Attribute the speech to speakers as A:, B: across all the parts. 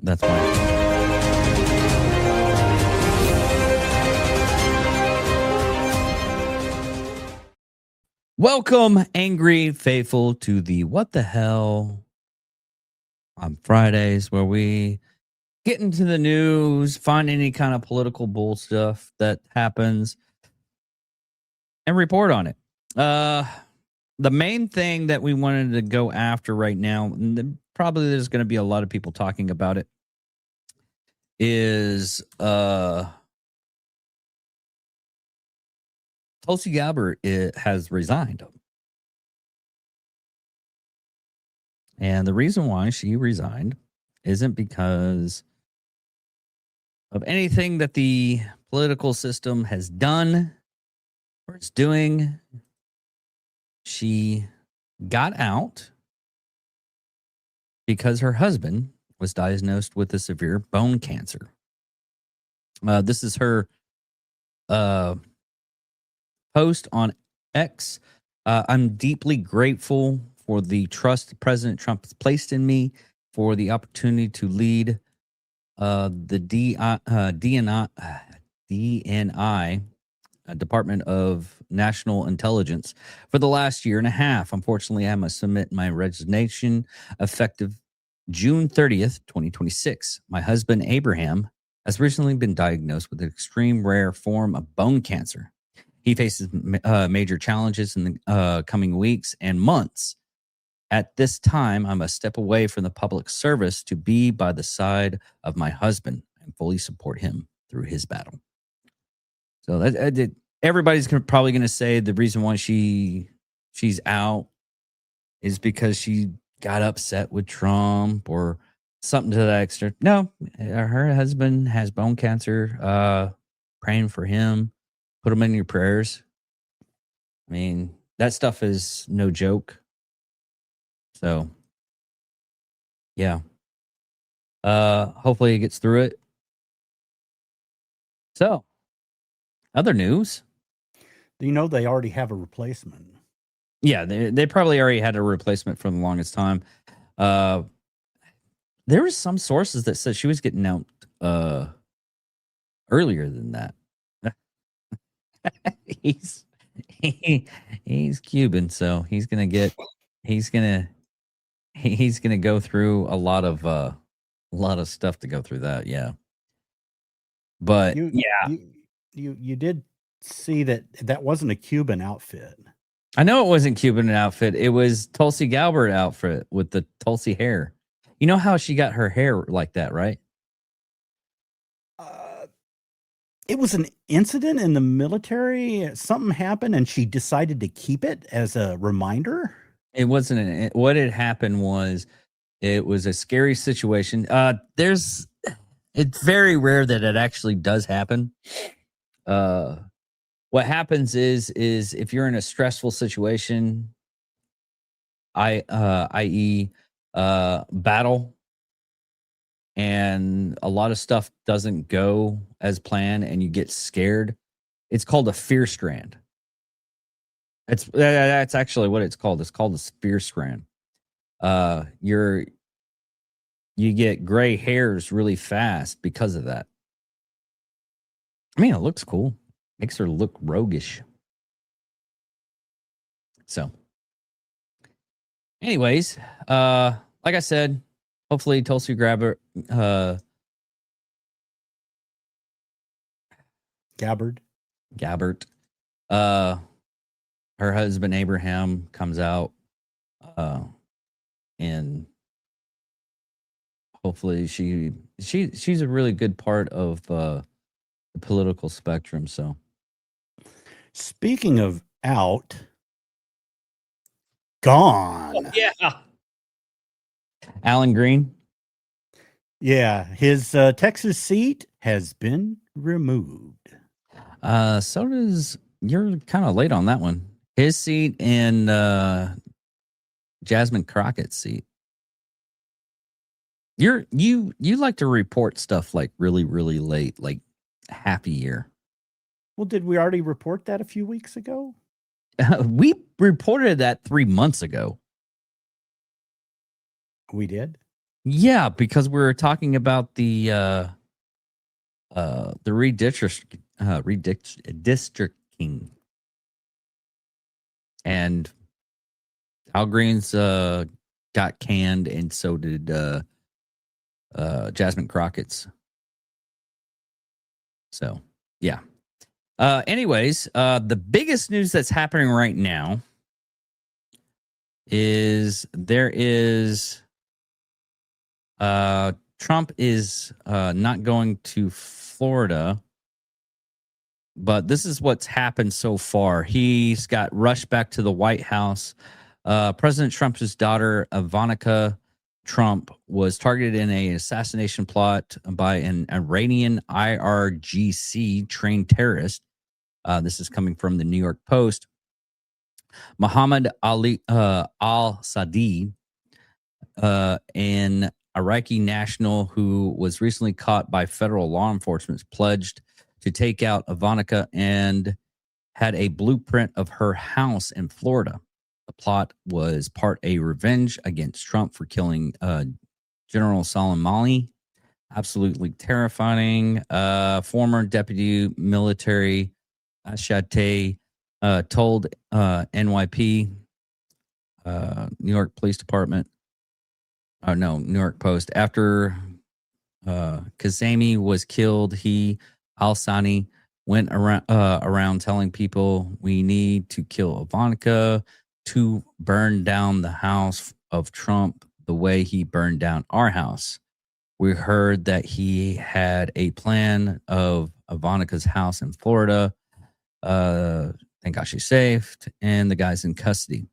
A: That's my. Welcome, angry faithful, to the What the Hell on Fridays, where we get into the news, find any kind of political bull stuff that happens, and report on it. The main thing that we wanted to go after right now, and probably there's going to be a lot of people talking about it, is Tulsi Gabbard has resigned. And the reason why she resigned isn't because of anything that the political system has done or is doing. She got out because her husband was diagnosed with a severe bone cancer. This is her post on X. I'm deeply grateful for the trust President Trump has placed in me, for the opportunity to lead the DNI, Department of National Intelligence, for the last year and a half. Unfortunately, I must submit my resignation effective June 30th, 2026. My husband, Abraham, has recently been diagnosed with an extreme rare form of bone cancer. He faces major challenges in the coming weeks and months. At this time, I must step away from the public service to be by the side of my husband and fully support him through his battle. So everybody's probably going to say the reason why she's out is because she got upset with Trump or something to that extent. No, her husband has bone cancer. Praying for him. Put him in your prayers. I mean, that stuff is no joke. So, yeah. Hopefully he gets through it. So, other news.
B: Do you know they already have a replacement?
A: Yeah, they probably already had a replacement for the longest time. There was some sources that said she was getting out earlier than that. He's Cuban, so he's gonna go through a lot of stuff to go through that. Yeah, but
B: you did see that wasn't a Cuban outfit.
A: I know it wasn't Cuban outfit. It was Tulsi Gabbard outfit with the Tulsi hair. You know how she got her hair like that, right?
B: It was an incident in the military. Something happened, and she decided to keep it as a reminder.
A: It wasn't. What had happened was, it was a scary situation. It's very rare that it actually does happen. What happens is if you're in a stressful situation, i.e., battle, and a lot of stuff doesn't go as planned and you get scared, it's called a fear strand. That's actually what it's called. It's called a fear strand. You get gray hairs really fast because of that. I mean, it looks cool. Makes her look roguish. So, anyways, like I said, hopefully Tulsi Gabbard, her husband Abraham comes out, and hopefully she's a really good part of the political spectrum. So,
B: speaking of out, gone.
A: Oh, yeah. Alan Green.
B: Yeah, his Texas seat has been removed.
A: So does, you're kind of late on that one. His seat and Jasmine Crockett's seat. You like to report stuff like really, really late, like half a year.
B: Well, did we already report that a few weeks ago?
A: We reported that 3 months ago.
B: We did?
A: Yeah, because we're talking about the redistricting, and Al Green's got canned, and so did Jasmine Crockett's. So yeah. Anyways, the biggest news that's happening right now is Trump is not going to Florida, but this is what's happened so far. He's got rushed back to the White House. President Trump's daughter, Ivanka Trump, was targeted in an assassination plot by an Iranian IRGC trained terrorist. This is coming from the New York Post. Muhammad Ali al-Sadi, an Iraqi national who was recently caught by federal law enforcement, pledged to take out Ivanka and had a blueprint of her house in Florida. The plot was part a revenge against Trump for killing General Soleimani. Absolutely terrifying. Former deputy military Ashate told NYP, New York Police Department, New York Post, after Kazemi was killed, Al-Sani, went around telling people we need to kill Ivanka to burn down the house of Trump the way he burned down our house. We heard that he had a plan of Ivanka's house in Florida. Thank God she's safe, and the guy's in custody.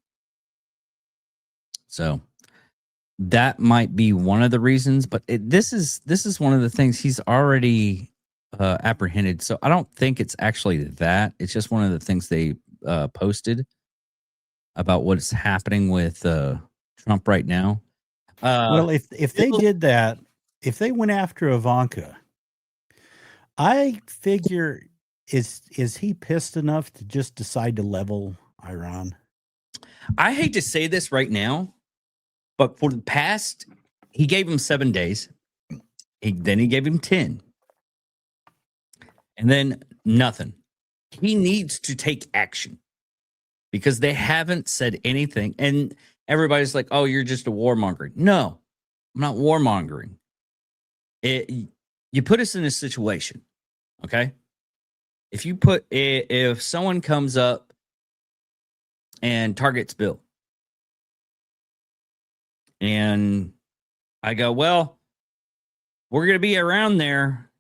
A: So that might be one of the reasons, but this is one of the things he's already apprehended. So I don't think it's actually that. It's just one of the things they posted about what's happening with Trump right now.
B: Well, if they did that, if they went after Ivanka, I figure is he pissed enough to just decide to level Iran?
A: I hate to say this right now, but for the past, he gave him 7 days. Then he gave him 10. And then nothing. He needs to take action because they haven't said anything. And everybody's like, oh, you're just a warmongering. No, I'm not warmongering. You put us in a situation, okay? If someone comes up and targets Bill, and I go, well, we're going to be around there.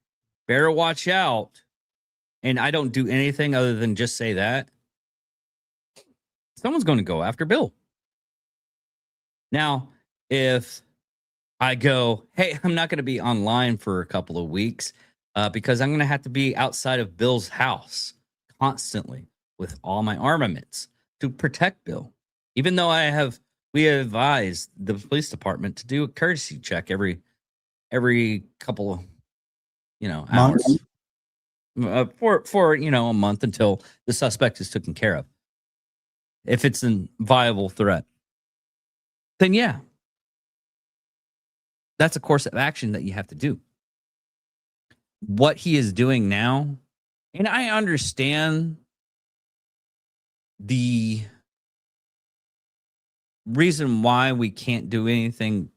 A: Better watch out. And I don't do anything other than just say that. Someone's going to go after Bill. Now, if I go, hey, I'm not going to be online for a couple of weeks because I'm going to have to be outside of Bill's house constantly with all my armaments to protect Bill. Even though we advised the police department to do a courtesy check every couple of, hours for a month until the suspect is taken care of. If it's a viable threat, then yeah, that's a course of action that you have to do. What he is doing now, and I understand the reason why we can't do anything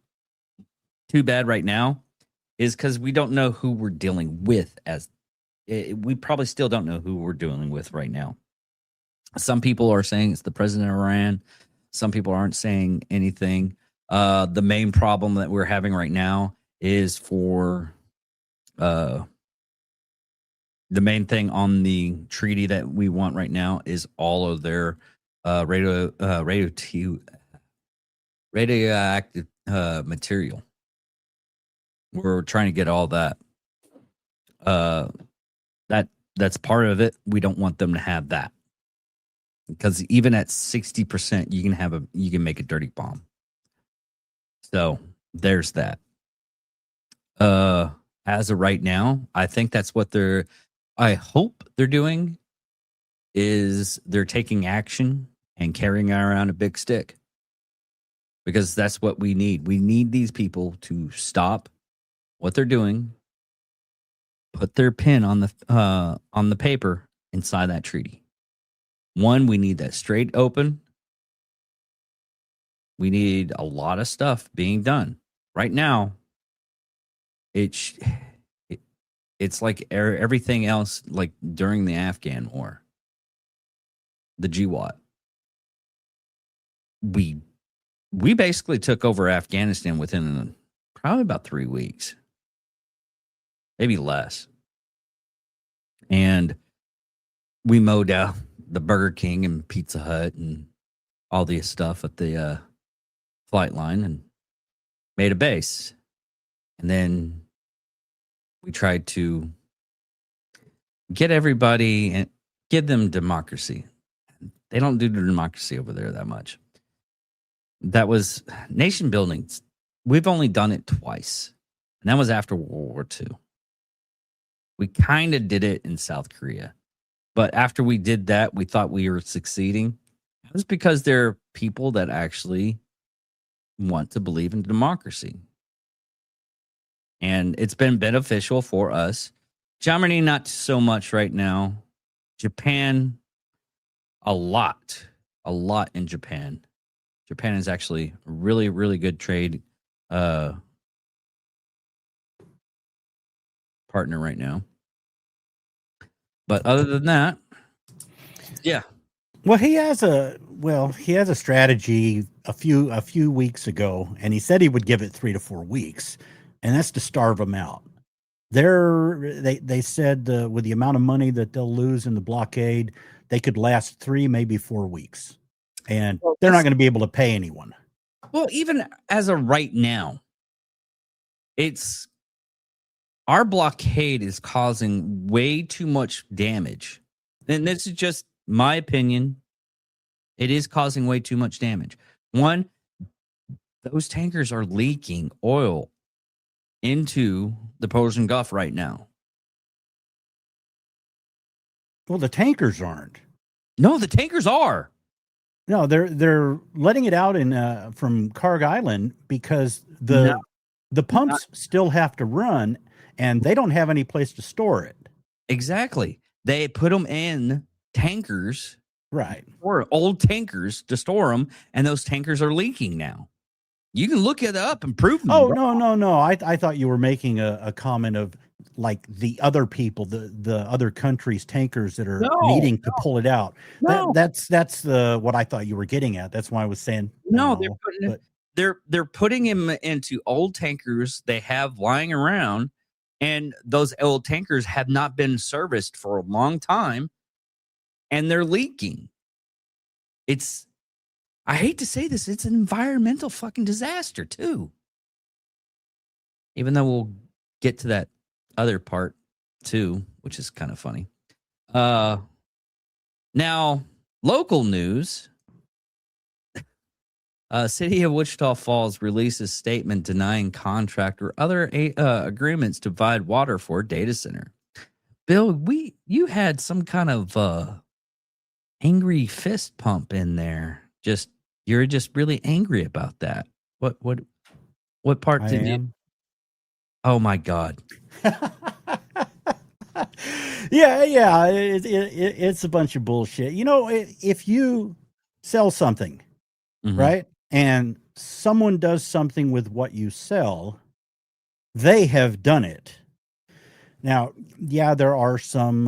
A: too bad right now is because we don't know who we're dealing with. We probably still don't know who we're dealing with right now. Some people are saying it's the president of Iran. Some people aren't saying anything. The main problem that we're having right now is for the main thing on the treaty that we want right now is all of their radioactive material. We're trying to get all that. That's part of it. We don't want them to have that because even at 60%, you can make a dirty bomb. So there's that. As of right now, I think that's what I hope they're doing is they're taking action and carrying around a big stick. because that's what we need. We need these people to stop what they're doing, put their pen on the paper and sign that treaty. One, we need that straight open. We need a lot of stuff being done right now. It's like everything else, like during the Afghan war, the GWAT. We basically took over Afghanistan within probably about 3 weeks, maybe less. And we mowed out the Burger King and Pizza Hut and all the stuff at the flight line and made a base. And then we tried to get everybody and give them democracy. They don't do democracy over there that much. That was nation building. We've only done it twice. And that was after World War II. We kind of did it in South Korea. But after we did that, we thought we were succeeding. It was because there are people that actually want to believe in democracy. And it's been beneficial for us. Germany, not so much right now. Japan, a lot in Japan. Japan is actually a really, really good trade partner right now. But other than that, yeah.
B: Well, he has a strategy a few weeks ago, and he said he would give it 3 to 4 weeks, and that's to starve them out. They said with the amount of money that they'll lose in the blockade, they could last 3, maybe 4 weeks, and they're not going to be able to pay anyone.
A: Well, even as of right now, our blockade is causing way too much damage. And this is just my opinion. It is causing way too much damage. One, those tankers are leaking oil into the Persian Gulf right now.
B: Well, the tankers aren't.
A: No, the tankers are.
B: No, they're letting it out in from Karg Island because the pumps still have to run, and they don't have any place to store it.
A: Exactly. They put them in tankers,
B: right?
A: Or old tankers to store them, and those tankers are leaking now. You can look it up and prove them.
B: Oh, no. I thought you were making a comment of like the other people, the other countries' tankers that are needing to pull it out.
A: No.
B: That's what I thought you were getting at. That's why I was saying
A: no. They're putting them into old tankers they have lying around, and those old tankers have not been serviced for a long time, and they're leaking. I hate to say this, it's an environmental fucking disaster too. Even though we'll get to that other part too, which is kind of funny. Now, local news. City of Wichita Falls releases statement denying contract or other agreements to provide water for a data center. Bill, you had some kind of angry fist pump in there. You're just really angry about that. What part did you? Oh my God.
B: Yeah. It's a bunch of bullshit. You know, if you sell something, right, and someone does something with what you sell, they have done it. Now, yeah, there are some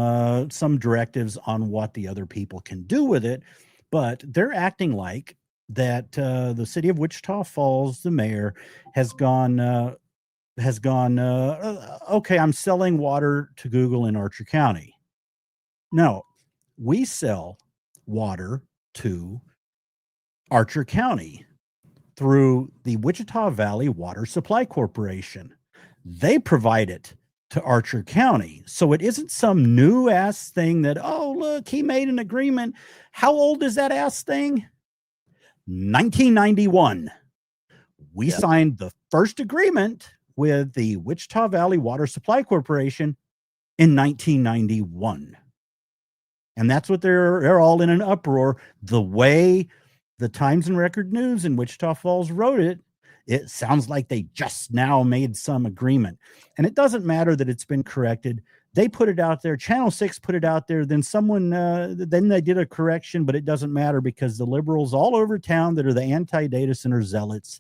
B: directives on what the other people can do with it, but they're acting like that the city of Wichita Falls, the mayor, has gone, okay, I'm selling water to Google in Archer County. No, we sell water to Archer County through the Wichita Valley Water Supply Corporation. They provide it to Archer County. So it isn't some new ass thing that, oh, look, he made an agreement. How old is that ass thing? 1991. We signed the first agreement with the Wichita Valley Water Supply Corporation in 1991. And that's what they're all in an uproar. The way the Times and Record News in Wichita Falls wrote it. It sounds like they just now made some agreement. And it doesn't matter that it's been corrected. They put it out there. Channel 6 put it out there. Then then they did a correction, but it doesn't matter because the liberals all over town that are the anti-data center zealots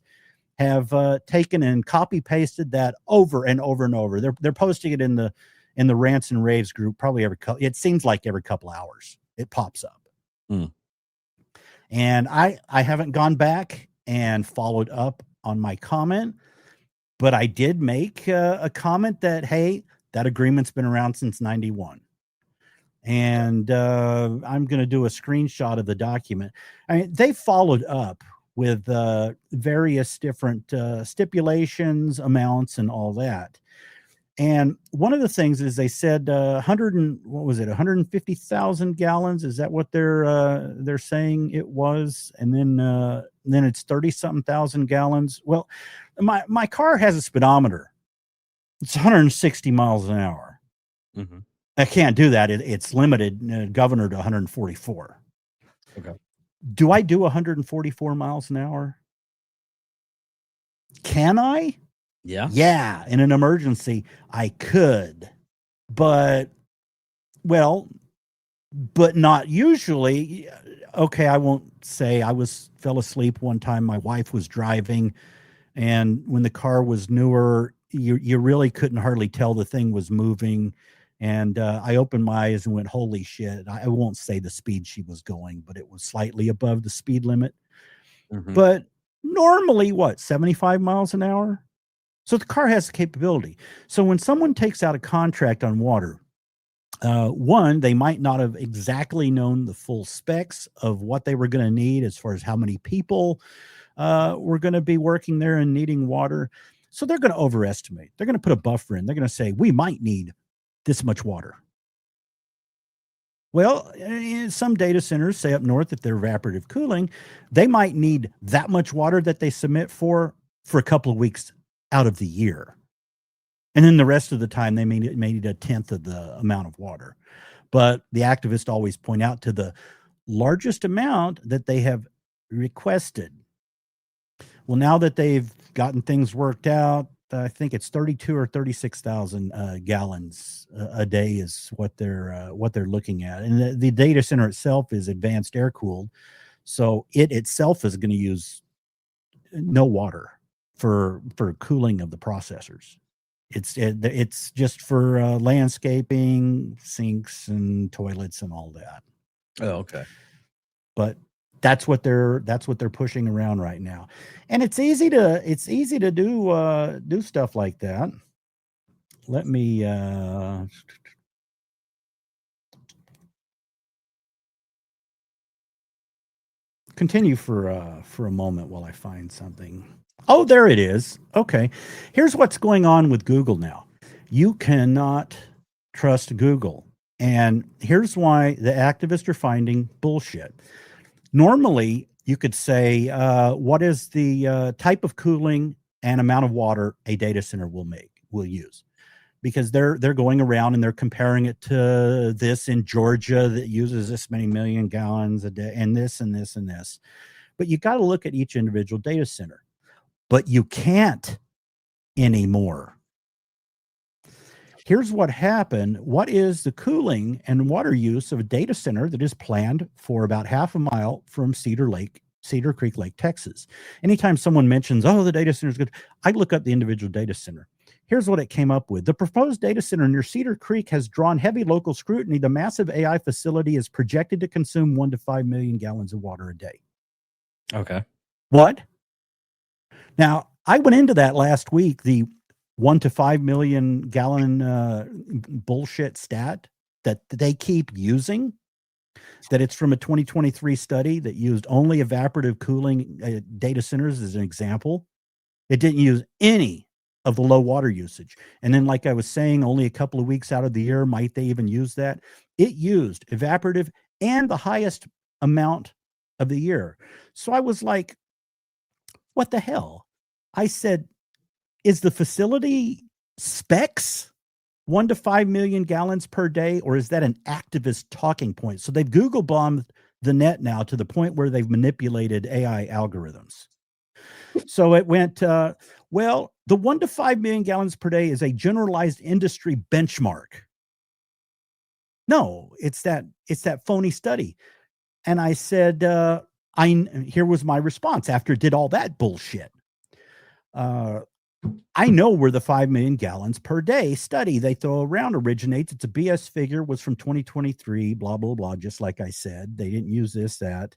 B: have taken and copy pasted that over and over and over. They're posting it in the rants and raves group probably it seems like every couple hours it pops up. And I haven't gone back and followed up on my comment, but I did make a comment that, hey, that agreement's been around since 91. And I'm going to do a screenshot of the document. I mean, they followed up with various different stipulations, amounts, and all that. And one of the things is they said 150,000 gallons. Is that what they're saying it was? And then it's 30-something thousand gallons. Well, my car has a speedometer. It's 160 miles an hour.
A: Mm-hmm.
B: I can't do that. It's limited, governor, to 144.
A: Okay.
B: Do I do 144 miles an hour? Can I?
A: Yeah.
B: Yeah. In an emergency, I could, but not usually. Okay. I won't say fell asleep one time. My wife was driving, and when the car was newer, you really couldn't hardly tell the thing was moving. And I opened my eyes and went, holy shit. I won't say the speed she was going, but it was slightly above the speed limit. Mm-hmm. But normally, 75 miles an hour? So the car has the capability. So when someone takes out a contract on water, one, they might not have exactly known the full specs of what they were going to need as far as how many people were going to be working there and needing water. So they're going to overestimate. They're going to put a buffer in. They're going to say, we might need this much water. Well, some data centers, say up north, if they're evaporative cooling, they might need that much water that they submit for a couple of weeks out of the year. And then the rest of the time, they may need a tenth of the amount of water. But the activists always point out to the largest amount that they have requested. Well, now that they've gotten things worked out, I think it's 32 or 36,000 gallons a day is what they're looking at. And the data center itself is advanced air cooled, so it itself is going to use no water for cooling of the processors. It's just for landscaping, sinks and toilets and all that.
A: Oh, okay.
B: But that's what they're pushing around right now, and it's easy to do stuff like that. Let me continue for a moment while I find something. Oh, there it is. Okay, here's what's going on with Google now. You cannot trust Google, and here's why the activists are finding bullshit. Normally, you could say, what is the type of cooling and amount of water a data center will use? Because they're going around and they're comparing it to this in Georgia that uses this many million gallons a day, and this and this and this. But you got to look at each individual data center. But you can't anymore. Here's what happened. What is the cooling and water use of a data center that is planned for about half a mile from Cedar Creek Lake, Texas? Anytime someone mentions, oh, the data center is good, I look up the individual data center. Here's what it came up with. The proposed data center near Cedar Creek has drawn heavy local scrutiny. The massive AI facility is projected to consume 1 to 5 million gallons of water a day.
A: Okay.
B: What? Now, I went into that last week, the 1 to 5 million gallon bullshit stat that they keep using, that it's from a 2023 study that used only evaporative cooling data centers as an example. It didn't use any of the low water usage. And then, like I was saying, only a couple of weeks out of the year might they even use that. It used evaporative and the highest amount of the year. So I was like, what the hell? I said, is the facility specs 1 to 5 million gallons per day, or is that an activist talking point? So they've Google bombed the net now to the point where they've manipulated AI algorithms. So it went, well, the 1 to 5 million gallons per day is a generalized industry benchmark. No, it's that phony study. And I said, here was my response after it did all that bullshit. I know where the 5 million gallons per day study they throw around originates. It's a BS figure, was from 2023, blah, blah, blah, just like I said. They didn't use this, that.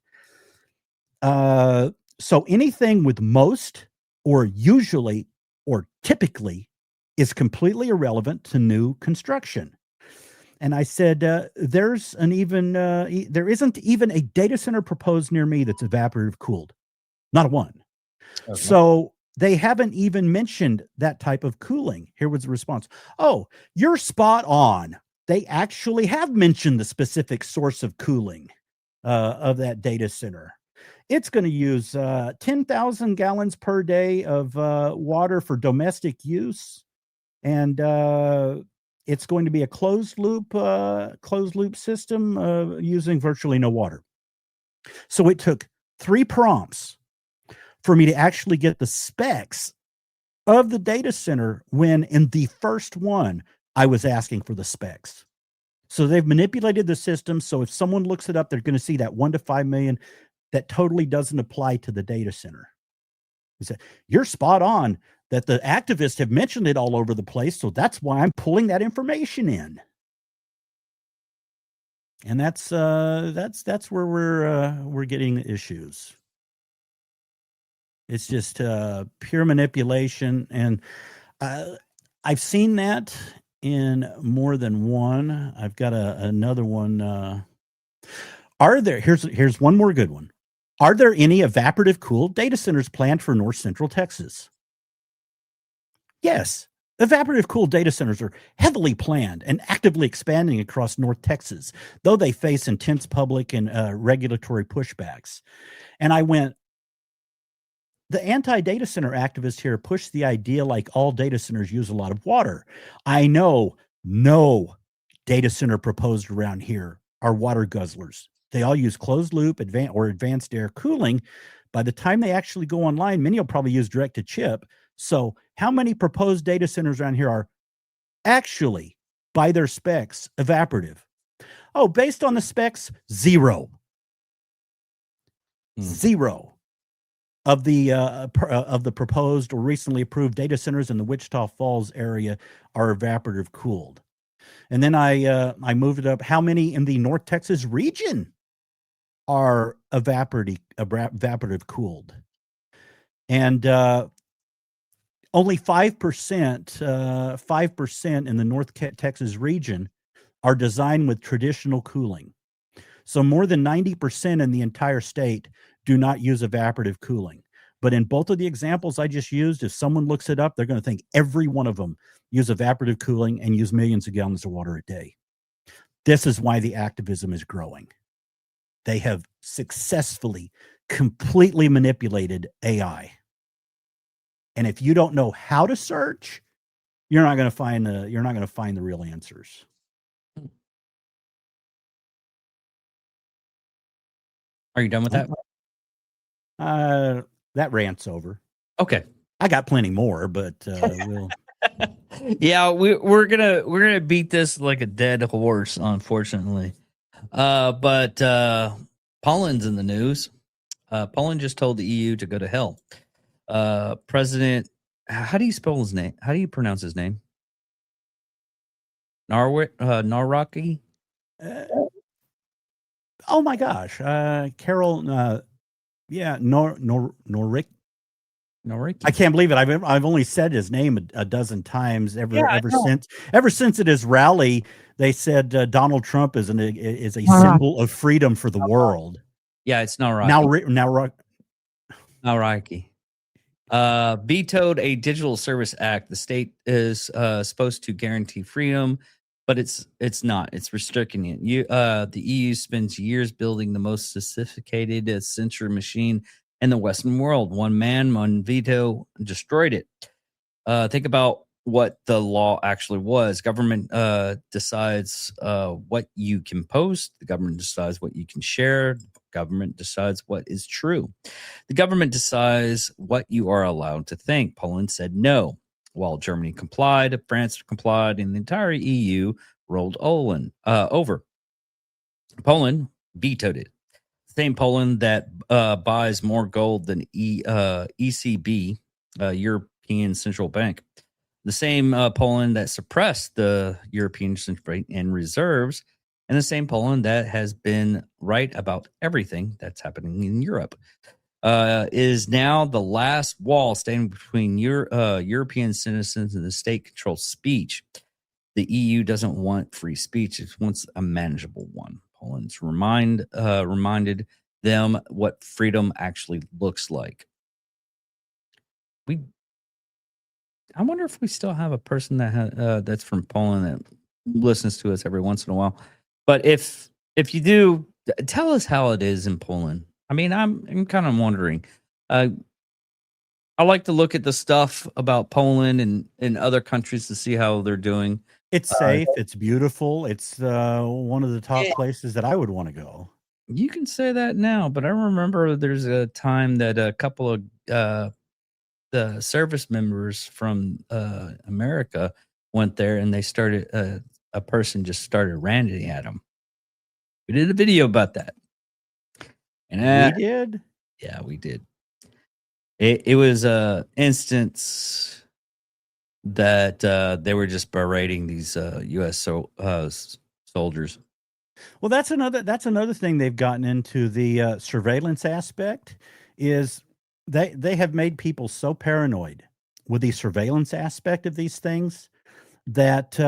B: So anything with most or usually or typically is completely irrelevant to new construction. And I said, there isn't even a data center proposed near me that's evaporative cooled. Not one. Okay. So they haven't even mentioned that type of cooling. Here was the response. Oh, you're spot on. They actually have mentioned the specific source of cooling of that data center. It's going to use 10,000 gallons per day of water for domestic use. And it's going to be a closed loop system using virtually no water. So it took 3 prompts for me to actually get the specs of the data center, when in the first one, I was asking for the specs. So they've manipulated the system. So if someone looks it up, they're going to see that 1 to 5 million that totally doesn't apply to the data center. He said, you're spot on that the activists have mentioned it all over the place. So that's why I'm pulling that information in. And that's where we're getting the issues. It's just pure manipulation. And I've seen that in more than one. I've got another one. Here's one more good one. Are there any evaporative cooled data centers planned for North Central Texas? Yes. Evaporative cooled data centers are heavily planned and actively expanding across North Texas, though they face intense public and regulatory pushbacks. And I went, the anti-data center activists here push the idea like all data centers use a lot of water. I know no data center proposed around here are water guzzlers. They all use closed loop advanced air cooling. By the time they actually go online, many will probably use direct to chip. So how many proposed data centers around here are actually, by their specs, evaporative? Oh, based on the specs, 0. 0 of the proposed or recently approved data centers in the Wichita Falls area are evaporative cooled. And then I moved it up. How many in the North Texas region are evaporative cooled? And only 5% in the North Texas region are designed with traditional cooling. So more than 90% in the entire state do not use evaporative cooling. But in both of the examples I just used, if someone looks it up, they're going to think every one of them use evaporative cooling and use millions of gallons of water a day. This is why the activism is growing. They have successfully, completely manipulated AI. And if you don't know how to search, you're not going to find the real answers.
A: Are you done with that?
B: That rant's over.
A: Okay.
B: I got plenty more, but we'll.
A: Yeah, we're gonna beat this like a dead horse, unfortunately. But Poland's in the news. Poland just told the EU to go to hell. President, how do you spell his name? How do you pronounce his name? Nawrocki?
B: Oh my gosh, Carol. Norrick. I can't believe it. I've only said his name a dozen times ever since at his rally. They said Donald Trump is a symbol of freedom for the world.
A: Yeah, it's Nawrocki.
B: Nawrocki.
A: Vetoed a Digital Service Act. The state is supposed to guarantee freedom, but it's not. It's restricting it. The EU spends years building the most sophisticated censor machine in the Western world. One man, one veto destroyed it. Think about what the law actually was. Government decides what you can post. The government decides what you can share. The government decides what is true. The government decides what you are allowed to think. Poland said no, while Germany complied, France complied, and the entire EU rolled over. Poland vetoed it. Same Poland that buys more gold than ECB, European Central Bank. The same Poland that suppressed the European Central Bank and reserves, and the same Poland that has been right about everything that's happening in Europe, is now the last wall standing between European citizens and the state-controlled speech. The EU doesn't want free speech; it wants a manageable one. Poland's reminded them what freedom actually looks like. I wonder if we still have a person that that's from Poland that listens to us every once in a while. But if you do, tell us how it is in Poland. I mean, I'm kind of wondering. I like to look at the stuff about Poland and other countries to see how they're doing.
B: It's safe. It's beautiful. It's one of the top
A: Yeah.
B: places that I would want to go.
A: You can say that now, but I remember there's a time that a couple of the service members from America went there, and they started a person just started ranting at them. We did a video about that, and
B: We did.
A: yeah, we did. It was a instance that they were just berating these U.S. soldiers.
B: Well, that's another thing they've gotten into. The surveillance aspect is they have made people so paranoid with the surveillance aspect of these things that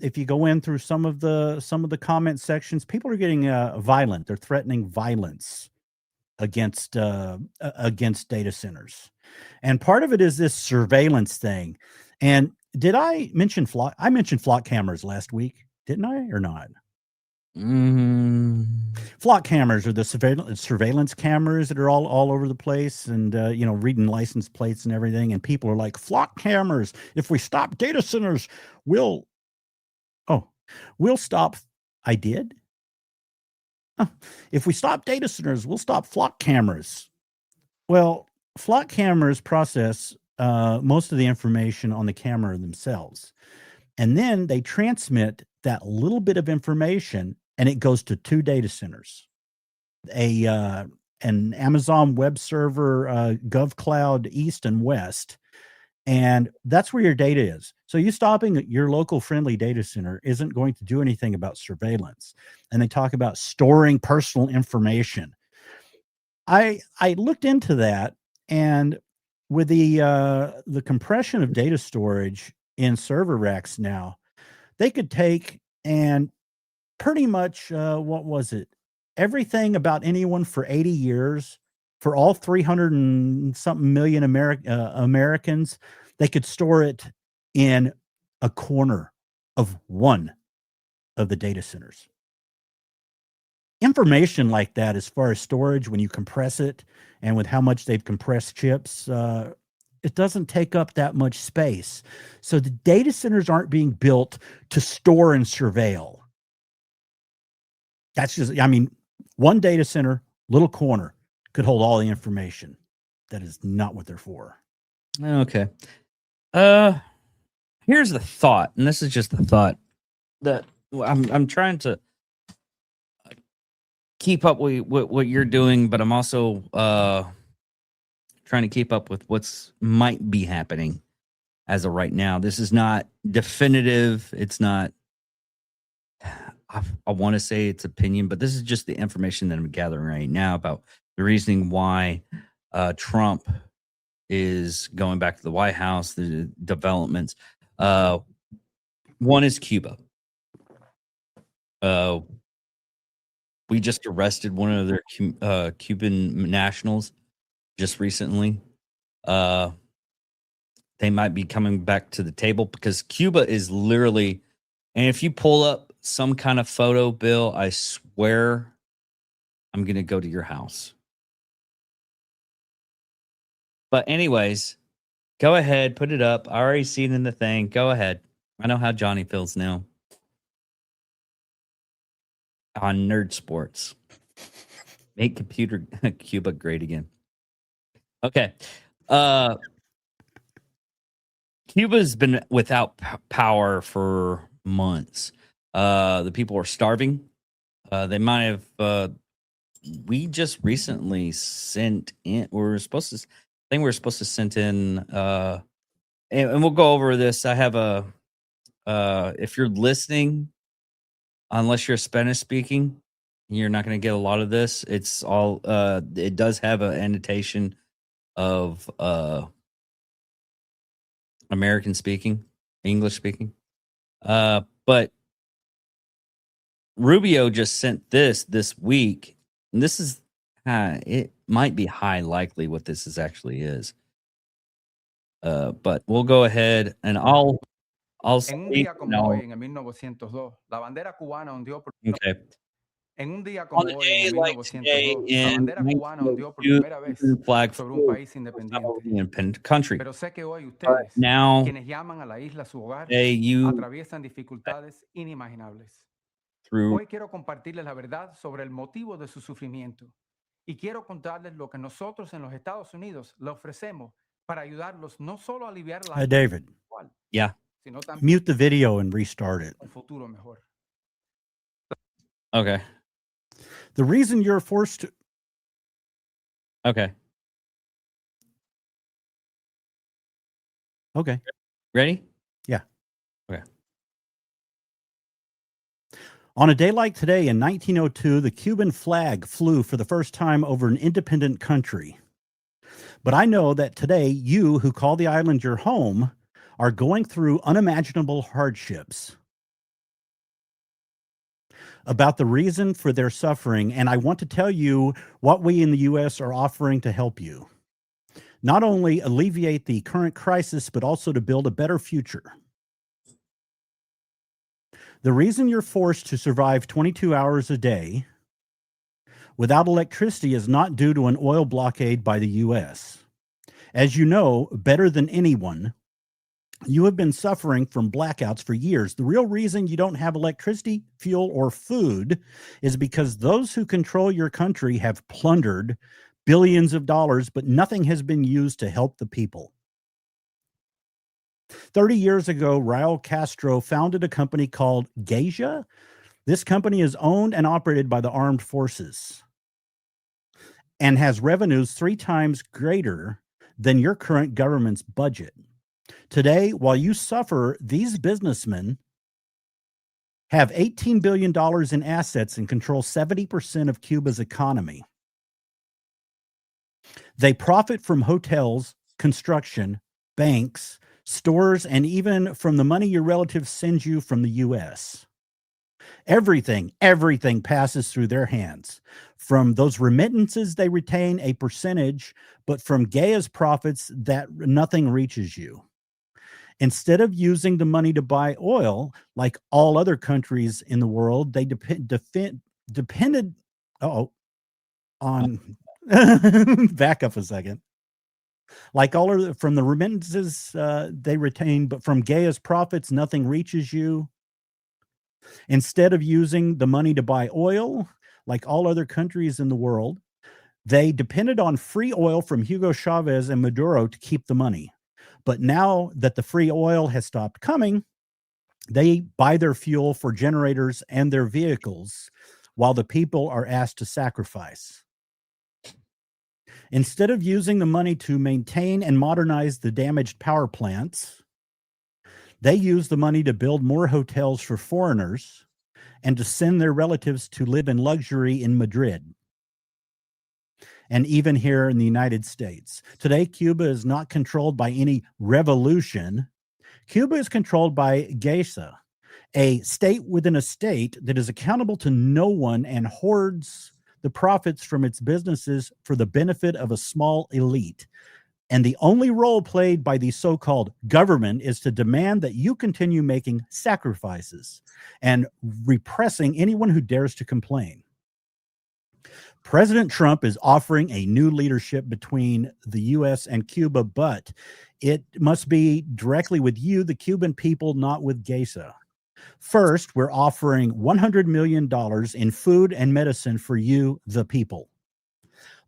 B: if you go in through some of the comment sections, people are getting violent. They're threatening violence against data centers, and part of it is this surveillance thing. And did I mention flock? I mentioned flock cameras last week, didn't I, or not? Flock cameras are the surveillance cameras that are all over the place, and reading license plates and everything. And people are like, flock cameras. If we stop data centers, we'll stop. I did. If we stop data centers, we'll stop flock cameras. Well, flock cameras process most of the information on the camera themselves, and then they transmit that little bit of information, and it goes to two data centers, an Amazon Web Server, GovCloud East and West, and that's where your data is. So you stopping at your local friendly data center isn't going to do anything about surveillance. And they talk about storing personal information. I looked into that, and with the compression of data storage in server racks now, they could take and pretty much what was it? Everything about anyone for 80 years, for all 300 and something million Americans, they could store it in a corner of one of the data centers. Information like that, as far as storage, when you compress it, and with how much they've compressed chips, it doesn't take up that much space. So the data centers aren't being built to store and surveil. That's just, one data center, little corner, could hold all the information. That is not what they're for.
A: Okay. Here's the thought, and this is just the thought that I'm trying to keep up with what you're doing, but I'm also trying to keep up with what's might be happening as of right now. This is not definitive. It's not. I want to say it's opinion, but this is just the information that I'm gathering right now about the reasoning why Trump is going back to the White House, the developments. One is Cuba. We just arrested one of their Cuban nationals just recently. They might be coming back to the table because Cuba is literally, and if you pull up some kind of photo, Bill, I swear I'm going to go to your house. But anyways, Go ahead, put it up. I already seen it in the thing. Go ahead. I know how Johnny feels now on Nerd Sports. Make computer Cuba great again. Okay. Cuba's been without power for months. The people are starving. They might have we just recently sent in we're supposed to I think we were supposed to send in and we'll go over this. I have a if you're listening, unless you're Spanish speaking, you're not going to get a lot of this. It's all it does have an annotation of American speaking, English speaking. But Rubio just sent this week, and this is it might be high likely what this is actually is. But we'll go ahead and I'll
C: En un día como hoy, en el 1902, la bandera cubana hundió por
A: okay.
C: En un día
A: On
C: como
A: a
C: hoy, en
A: day
C: el
A: like
C: 1902,
A: today
C: la
A: in
C: bandera cubana hundió por
A: 1902,
C: primera vez
A: the flag
C: sobre un
A: flew
C: país
A: over
C: independiente.
A: the independent country.
C: Pero sé que hoy
A: But
C: ustedes,
A: now
C: quienes llaman a la isla su hogar,
A: you
C: atraviesan dificultades inimaginables.
A: through
C: Hoy quiero compartirles la verdad sobre el motivo de su sufrimiento y quiero contarles lo que nosotros en los Estados Unidos le ofrecemos para ayudarlos no solo a aliviar la
B: David,
C: actual,
A: yeah.
C: sino también
B: mute the video and restart it.
C: un futuro mejor.
A: Okay.
B: The reason you're forced to
A: Okay.
B: Okay.
A: Ready?
B: Yeah.
A: Okay.
B: On a day like today in 1902, the Cuban flag flew for the first time over an independent country. But I know that today, you who call the island your home are going through unimaginable hardships. About the reason for their suffering, and I want to tell you what we in the U.S. are offering to help you. Not only alleviate the current crisis, but also to build a better future. The reason you're forced to survive 22 hours a day without electricity is not due to an oil blockade by the U.S. As you know better than anyone, you have been suffering from blackouts for years. The real reason you don't have electricity, fuel, or food is because those who control your country have plundered billions of dollars, but nothing has been used to help the people. 30 years ago, Raul Castro founded a company called Geisha. This company is owned and operated by the armed forces and has revenues 3 times greater than your current government's budget. Today, while you suffer, these businessmen have $18 billion in assets and control 70% of Cuba's economy. They profit from hotels, construction, banks, stores, and even from the money your relatives send you from the U.S. Everything passes through their hands. From those remittances, they retain a percentage, but from Gaia's profits, that nothing reaches you. Instead of using the money to buy oil, like all other countries in the world, they depended on back up a second. Like from the remittances they retain, but from Gaia's profits, nothing reaches you. Instead of using the money to buy oil, like all other countries in the world, they depended on free oil from Hugo Chavez and Maduro to keep the money. But now that the free oil has stopped coming, they buy their fuel for generators and their vehicles while the people are asked to sacrifice. Instead of using the money to maintain and modernize the damaged power plants, they use the money to build more hotels for foreigners and to send their relatives to live in luxury in Madrid. And even here in the United States. Today, Cuba is not controlled by any revolution. Cuba is controlled by Geisha, a state within a state that is accountable to no one and hoards the profits from its businesses for the benefit of a small elite. And the only role played by the so-called government is to demand that you continue making sacrifices and repressing anyone who dares to complain. President Trump is offering a new leadership between the U.S. and Cuba, but it must be directly with you, the Cuban people, not with Gesa. First, we're offering $100 million in food and medicine for you, the people.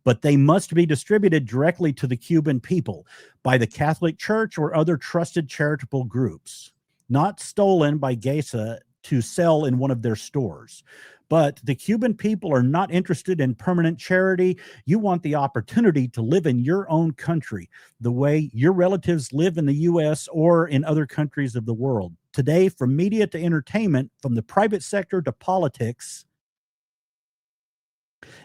B: But they must be distributed directly to the Cuban people by the Catholic Church or other trusted charitable groups, not stolen by Gesa to sell in one of their stores. But the Cuban people are not interested in permanent charity. You want the opportunity to live in your own country, the way your relatives live in the U.S. or in other countries of the world. Today, from media to entertainment, from the private sector to politics,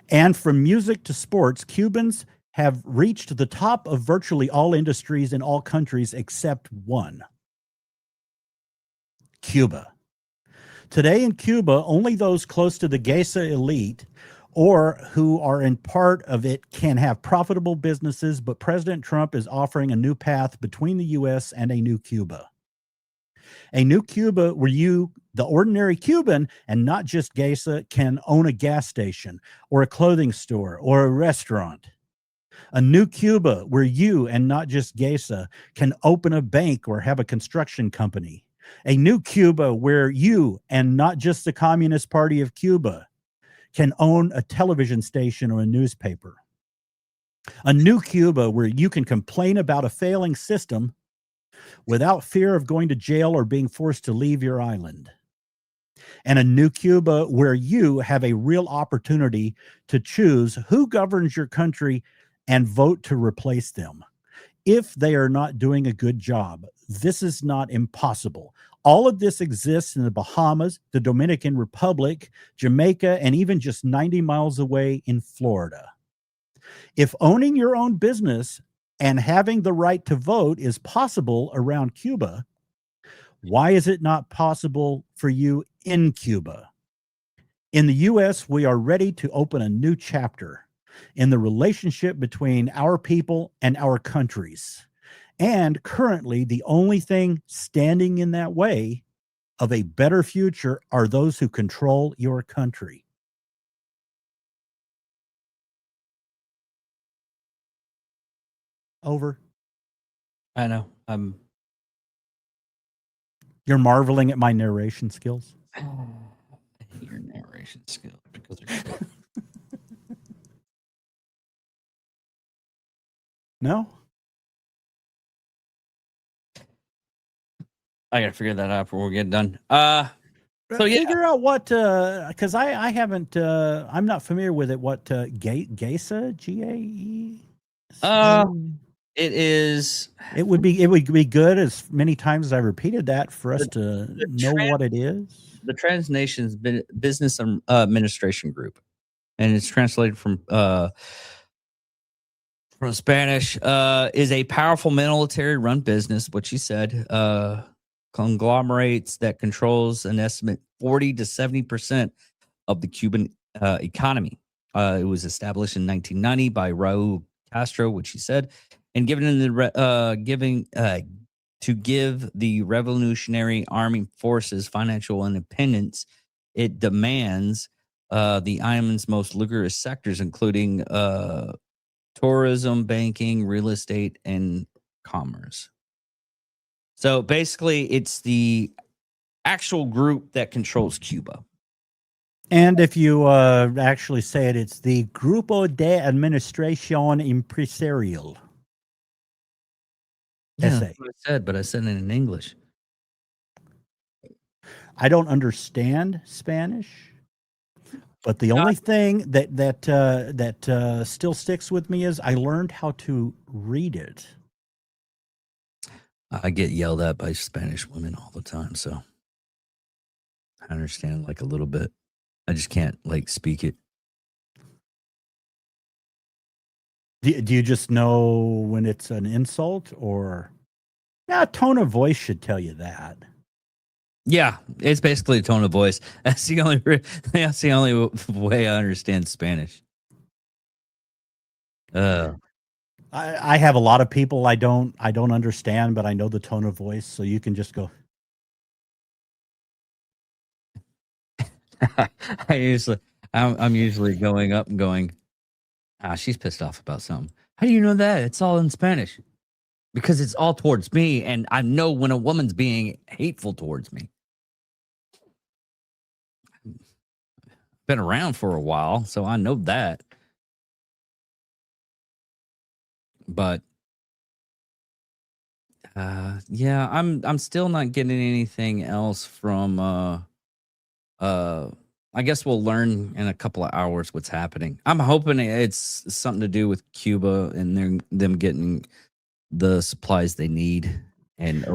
B: and from music to sports, Cubans have reached the top of virtually all industries in all countries except one: Cuba. Today in Cuba, only those close to the Gesa elite or who are in part of it can have profitable businesses, but President Trump is offering a new path between the U.S. and a new Cuba. A new Cuba where you, the ordinary Cuban, and not just Gesa, can own a gas station or a clothing store or a restaurant. A new Cuba where you, and not just Gesa, can open a bank or have a construction company. A new Cuba where you, and not just the Communist Party of Cuba, can own a television station or a newspaper. A new Cuba where you can complain about a failing system without fear of going to jail or being forced to leave your island. And a new Cuba where you have a real opportunity to choose who governs your country and vote to replace them. If they are not doing a good job, this is not impossible. All of this exists in the Bahamas, the Dominican Republic, Jamaica, and even just 90 miles away in Florida. If owning your own business and having the right to vote is possible around Cuba, why is it not possible for you in Cuba? In the U.S., we are ready to open a new chapter in the relationship between our people and our countries. And currently, the only thing standing in that way of a better future are those who control your country. Over.
A: I know.
B: You're marveling at my narration skills.
A: I hate your narration skills because they're
B: No?
A: I gotta figure that out before we get done. So yeah,
B: Figure out what, because I haven't, I'm not familiar with it. What Gesa, G-A-E?
A: it is.
B: It would be good as many times as I repeated that for us to know what it is.
A: The Transnations Business Administration Group, and it's translated from Spanish. Is a powerful military-run business. What she said. Conglomerates that controls an estimate 40 to 70% of the Cuban economy. It was established in 1990 by Raul Castro, which he said, and given in the to give the Revolutionary Army Forces financial independence. It demands the island's most lucrative sectors, including tourism, banking, real estate, and commerce. So basically, it's the actual group that controls Cuba.
B: And if you actually say it, it's the Grupo de Administración Empresarial.
A: Yeah,
B: SA.
A: that's what I said, but I said it in English.
B: I don't understand Spanish, but the only thing that still sticks with me is I learned how to read it.
A: I get yelled at by Spanish women all the time, so I understand like a little bit. I just can't like speak it.
B: Do you just know when it's an insult, or tone of voice should tell you that?
A: Yeah, it's basically a tone of voice. That's the only way I understand Spanish.
B: I have a lot of people I don't understand, but I know the tone of voice, so you can just go.
A: I'm usually going up and going, She's pissed off about something. How do you know that? It's all in Spanish. Because it's all towards me, and I know when a woman's being hateful towards me. Been around for a while, so I know that. But yeah, I'm still not getting anything else from I guess we'll learn in a couple of hours what's happening. I'm hoping it's something to do with Cuba and them getting the supplies they need. And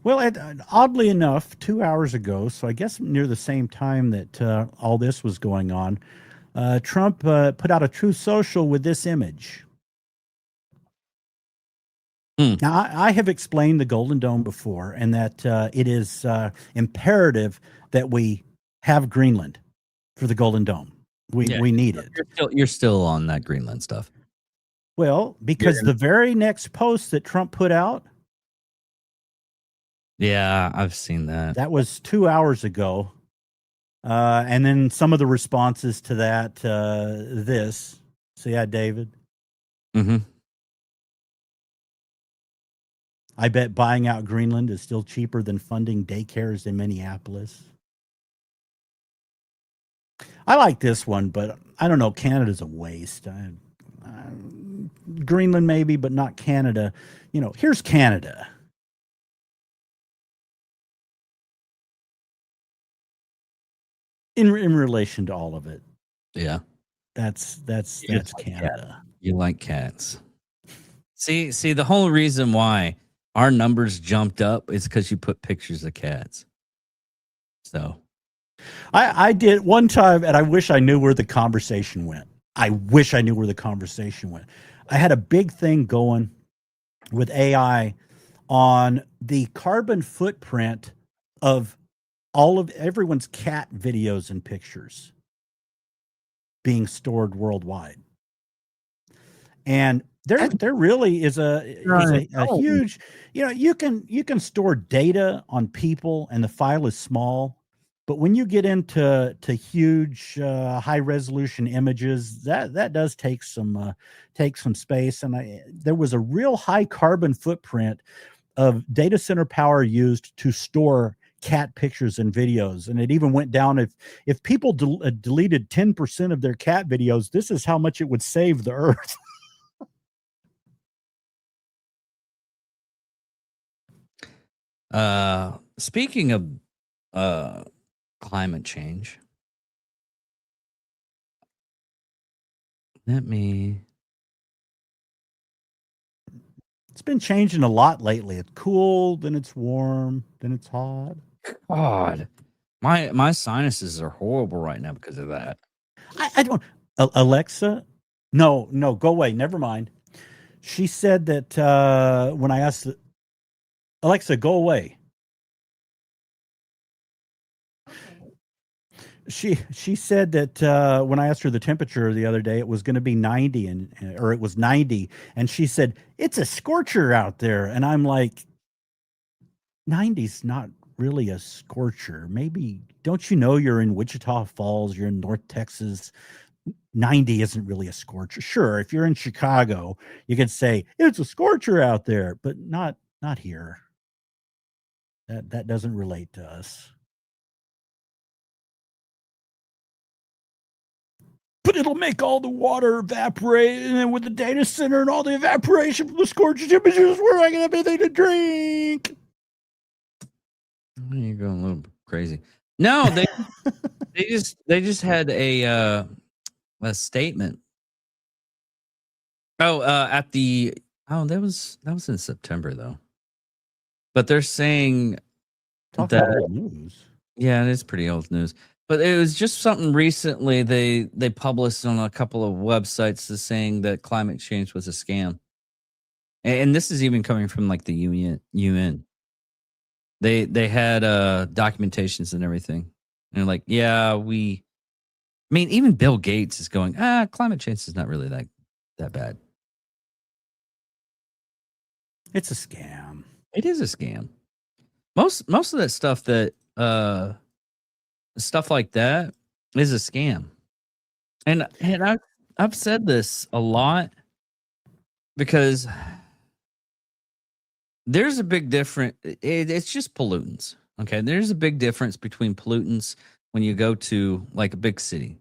B: Well, oddly enough, 2 hours ago, so I guess near the same time that all this was going on, Trump put out a Truth Social with this image. Now, I have explained the Golden Dome before, and that it is imperative that we have Greenland for the Golden Dome. We need it.
A: You're still on that Greenland stuff.
B: Well, because the very next post that Trump put out,
A: yeah, I've seen that.
B: That was 2 hours ago. And then some of the responses to that, this. So yeah, David.
A: Mm-hmm.
B: I bet buying out Greenland is still cheaper than funding daycares in Minneapolis. I like this one, but I don't know. Canada's a waste. Greenland maybe, but not Canada. You know, here's Canada. In relation to all of it.
A: Yeah.
B: That's Canada.
A: You like cats. See, the whole reason why our numbers jumped up is because you put pictures of cats. So
B: I did one time, and I wish I knew where the conversation went. I had a big thing going with AI on the carbon footprint of everyone's cat videos and pictures being stored worldwide. And there really is a huge, you can store data on people and the file is small, but when you get into huge high resolution images, that does take some space. And there was a real high carbon footprint of data center power used to store cat pictures and videos. And it even went down, if people deleted 10% of their cat videos, this is how much it would save the earth.
A: Speaking of climate change,
B: it's been changing a lot lately. It's cool, then it's warm, then it's hot.
A: God, my sinuses are horrible right now because of that.
B: I don't. Alexa, no, go away. Never mind. She said that when I asked Alexa, go away. She said that when I asked her the temperature the other day, it was going to be 90 or it was 90, and she said it's a scorcher out there, and I'm like, 90's not really a scorcher. Maybe, don't you know you're in Wichita Falls, you're in North Texas. 90 isn't really a scorcher. Sure, if you're in Chicago, you could say it's a scorcher out there, but not here. That doesn't relate to us. But it'll make all the water evaporate, and then with the data center and all the evaporation from the scorcher temperatures, we're not gonna have anything to drink.
A: You're going a little bit crazy. No, they they just had a statement. That was in September though. But they're saying
B: Talk about old news.
A: Yeah, it is pretty old news. But it was just something recently they published on a couple of websites saying that climate change was a scam. And this is even coming from like the UN. They had documentations and everything. And they're like, yeah, even Bill Gates is going, climate change is not really that bad.
B: It's a scam.
A: It is a scam. Most of that stuff stuff like that is a scam. And I've said this a lot because there's a big difference. It's just pollutants. Okay. There's a big difference between pollutants when you go to like a big city.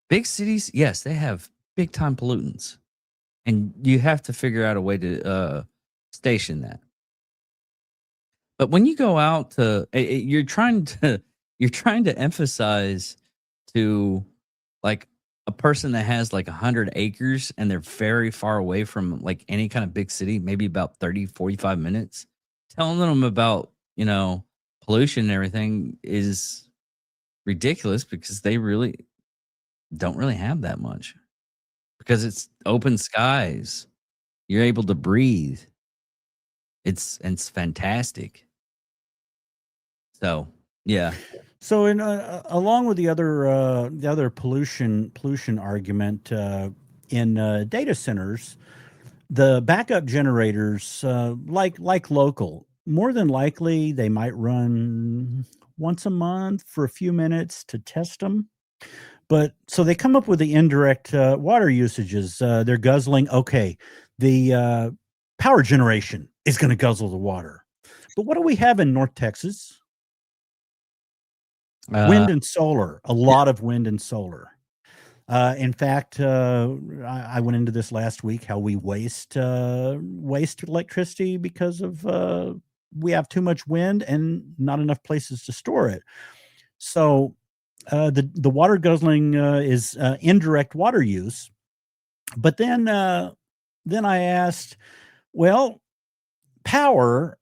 A: Big cities, yes, they have big time pollutants. And you have to figure out a way to station that. But when you go out to you're trying to emphasize to like a person that has like 100 acres and they're very far away from like any kind of big city, maybe about 30-45 minutes, telling them about, pollution and everything is ridiculous because they really don't really have that much because it's open skies. You're able to breathe. It's fantastic. So, yeah.
B: So, in along with the other pollution argument in data centers, the backup generators, like local, more than likely they might run once a month for a few minutes to test them. But so they come up with the indirect water usages. They're guzzling. Okay, the power generation is going to guzzle the water. But what do we have in North Texas? Wind and solar, a lot of wind and solar. In fact, I went into this last week, how we waste electricity because of we have too much wind and not enough places to store it. So the water guzzling is indirect water use. But then I asked, well, power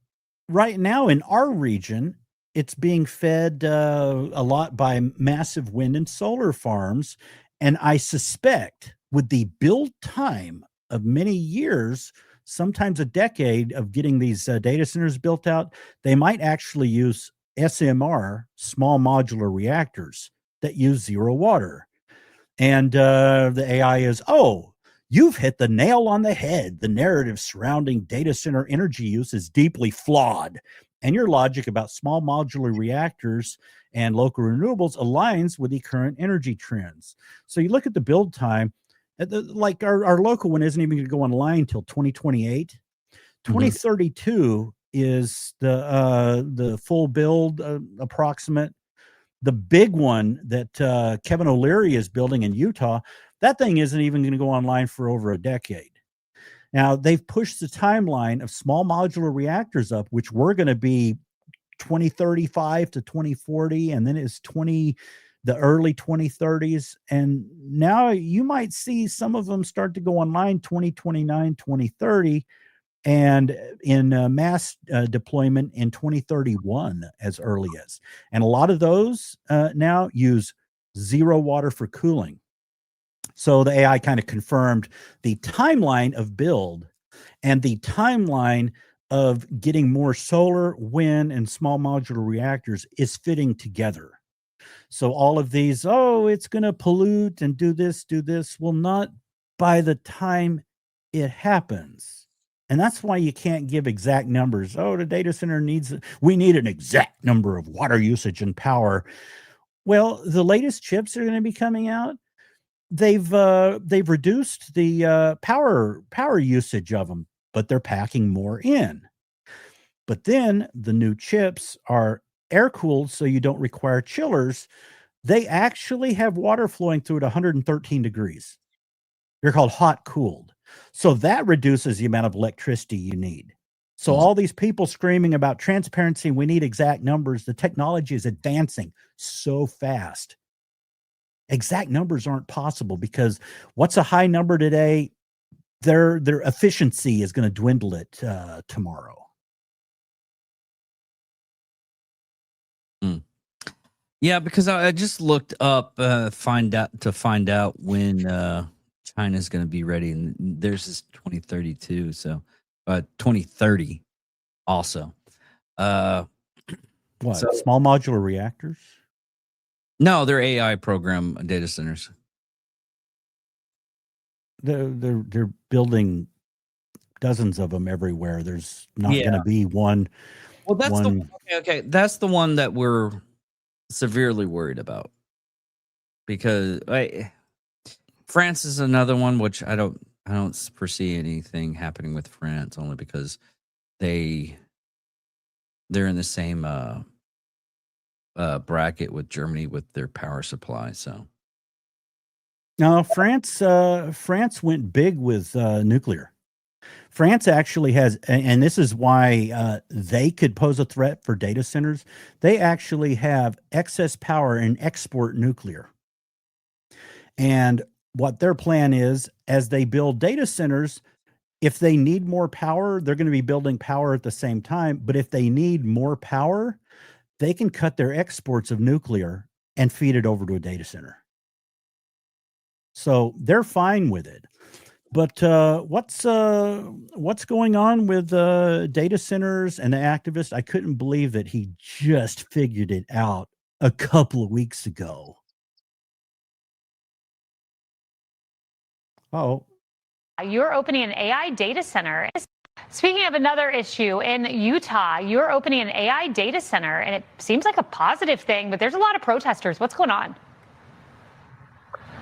B: right now in our region, it's being fed a lot by massive wind and solar farms. And I suspect with the build time of many years, sometimes a decade of getting these data centers built out, they might actually use SMR, small modular reactors that use zero water. And the AI is, oh, you've hit the nail on the head. The narrative surrounding data center energy use is deeply flawed. And your logic about small modular reactors and local renewables aligns with the current energy trends. So you look at the build time, like our local one isn't even going to go online until 2028. 2032 is the full build approximate. The big one that Kevin O'Leary is building in Utah, that thing isn't even going to go online for over a decade. Now, they've pushed the timeline of small modular reactors up, which were going to be 2035 to 2040, and then it's the early 2030s. And now you might see some of them start to go online 2029, 2030, and in mass deployment in 2031 as early as. And a lot of those now use zero water for cooling. So the AI kind of confirmed the timeline of build and the timeline of getting more solar, wind, and small modular reactors is fitting together. So all of these, it's going to pollute and do this, will not by the time it happens. And that's why you can't give exact numbers. The data center we need an exact number of water usage and power. Well, the latest chips are going to be coming out. They've reduced the power usage of them, but they're packing more in. But then the new chips are air cooled, so you don't require chillers. They actually have water flowing through at 113 degrees. They're called hot cooled. So that reduces the amount of electricity you need. So all these people screaming about transparency, we need exact numbers. The technology is advancing so fast. Exact numbers aren't possible because what's a high number today? Their efficiency is going to dwindle it tomorrow.
A: Yeah, because I just looked up find out when China's going to be ready, and theirs is 2032, so 2030 also.
B: What, small modular reactors?
A: No, they're AI program data centers.
B: They're building dozens of them everywhere. There's not going to be one.
A: Well, that's okay. That's the one that we're severely worried about because France is another one, which I don't foresee anything happening with France, only because they're in the same bracket with Germany with their power supply. So
B: No, France went big with nuclear. France actually has, and this is why they could pose a threat for data centers. They actually have excess power and export nuclear. And what their plan is, as they build data centers, if they need more power, they're going to be building power at the same time. But if they need more power, they can cut their exports of nuclear and feed it over to a data center. So they're fine with it. But what's going on with data centers and the activist? I couldn't believe that he just figured it out a couple of weeks ago. Oh,
D: You're opening an AI data center. Speaking of another issue, in Utah, you're opening an AI data center, and it seems like a positive thing, but there's a lot of protesters. What's going on?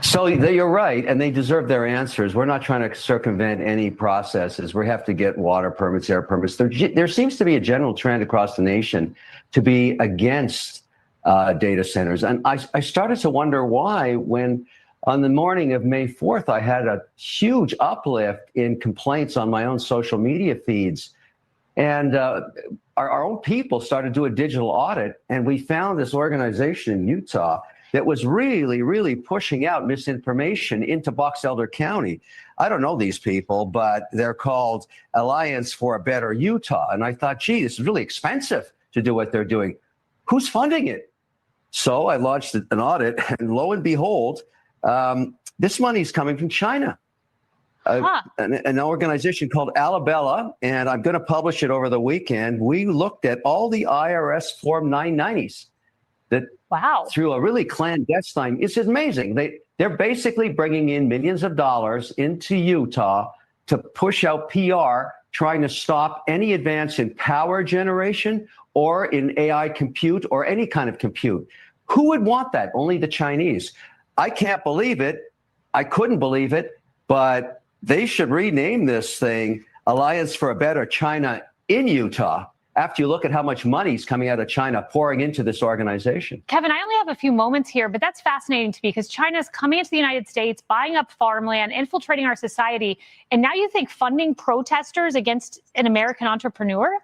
E: So you're right, and they deserve their answers. We're not trying to circumvent any processes. We have to get water permits, air permits. There seems to be a general trend across the nation to be against data centers. And I started to wonder why when on the morning of May 4th, I had a huge uplift in complaints on my own social media feeds. And our own people started to do a digital audit, and we found this organization in Utah that was really, really pushing out misinformation into Box Elder County. I don't know these people, but they're called Alliance for a Better Utah. And I thought, gee, this is really expensive to do what they're doing. Who's funding it? So I launched an audit, and lo and behold, this money is coming from China. An organization called Alabella, and I'm going to publish it over the weekend. We looked at all the IRS Form 990s that through a really clandestine, it's amazing. They're basically bringing in millions of dollars into Utah to push out PR, trying to stop any advance in power generation or in AI compute or any kind of compute. Who would want that? Only the Chinese. I can't believe it. I couldn't believe it, but they should rename this thing Alliance for a Better China in Utah after you look at how much money is coming out of China pouring into this organization.
D: Kevin, I only have a few moments here, but that's fascinating to me because China's coming into the United States, buying up farmland, infiltrating our society. And now you think funding protesters against an American entrepreneur?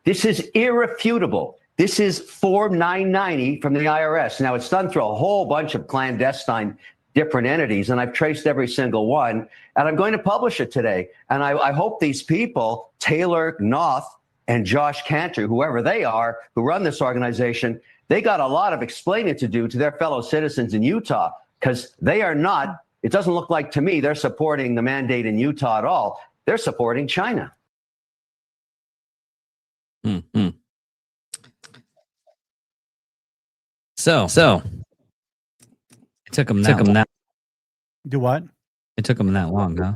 E: This is irrefutable. This is Form 990 from the IRS. Now, it's done through a whole bunch of clandestine different entities, and I've traced every single one, and I'm going to publish it today. And I hope these people, Taylor Noth and Josh Cantor, whoever they are, who run this organization, they got a lot of explaining to do to their fellow citizens in Utah, because they are not, it doesn't look like to me they're supporting the mandate in Utah at all. They're supporting China.
A: Mm-hmm. So it took them that.
B: Do what?
A: It took them that long, huh?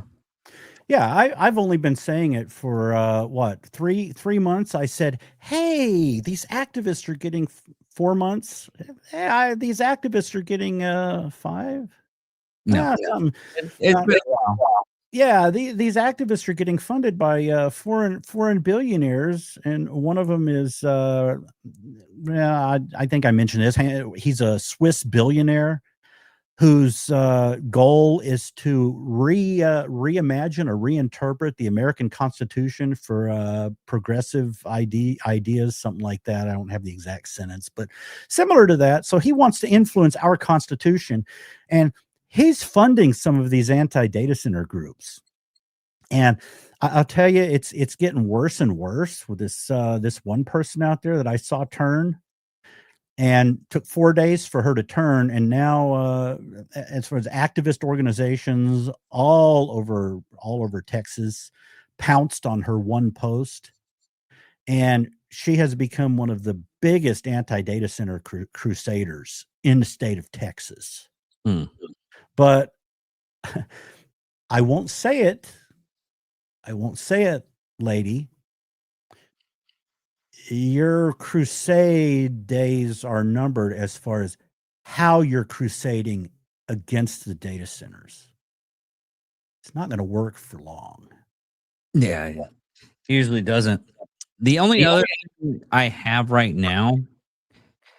B: Yeah, I've only been saying it for three months. I said, hey, these activists are getting 4 months. These activists are getting 5.
A: No, it's been a while.
B: Yeah, these activists are getting funded by foreign billionaires, and one of them is I think I mentioned this. He's a Swiss billionaire whose goal is to reimagine or reinterpret the American Constitution for progressive ideas, something like that. I don't have the exact sentence, but similar to that. So he wants to influence our Constitution, and he's funding some of these anti-data center groups. And I'll tell you, it's getting worse and worse with this one person out there that I saw turn. And took 4 days for her to turn. And now, as far as activist organizations all over Texas pounced on her one post. And she has become one of the biggest anti-data center crusaders in the state of Texas. But I won't say it. Lady. Your crusade days are numbered as far as how you're crusading against the data centers. It's not going to work for long.
A: Yeah, usually doesn't. The only other thing I have right now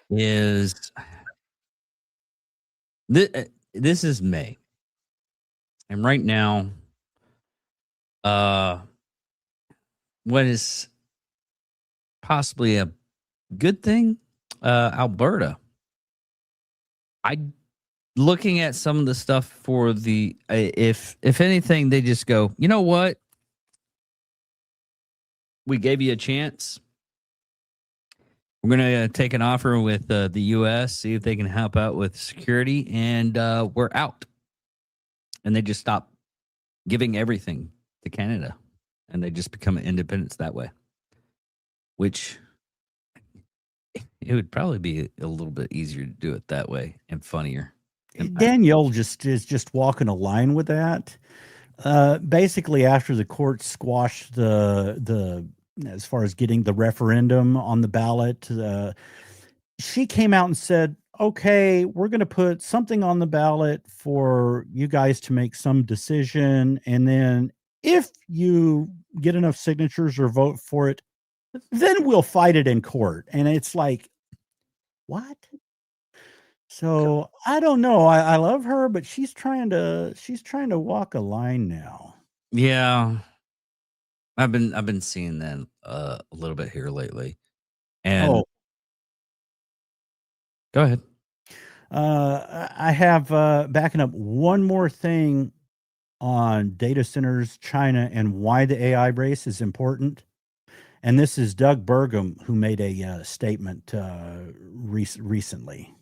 A: is this is May, and right now, what is possibly a good thing? Alberta. Looking at some of the stuff for the if anything, they just go, you know what? We gave you a chance. We're going to take an offer with the U.S., see if they can help out with security, and we're out. And they just stop giving everything to Canada, and they just become independents that way, which it would probably be a little bit easier to do it that way and funnier.
B: Danielle is just walking a line with that. Basically, after the court squashed the as far as getting the referendum on the ballot, she came out and said, okay, we're going to put something on the ballot for you guys to make some decision. And then if you get enough signatures or vote for it, then we'll fight it in court. And it's like, what? So I don't know. I love her, but she's trying to walk a line now.
A: Yeah. I've been seeing that a little bit here lately. And go ahead.
B: I have backing up one more thing on data centers, China, and why the AI race is important. And this is Doug Burgum, who made a statement recently.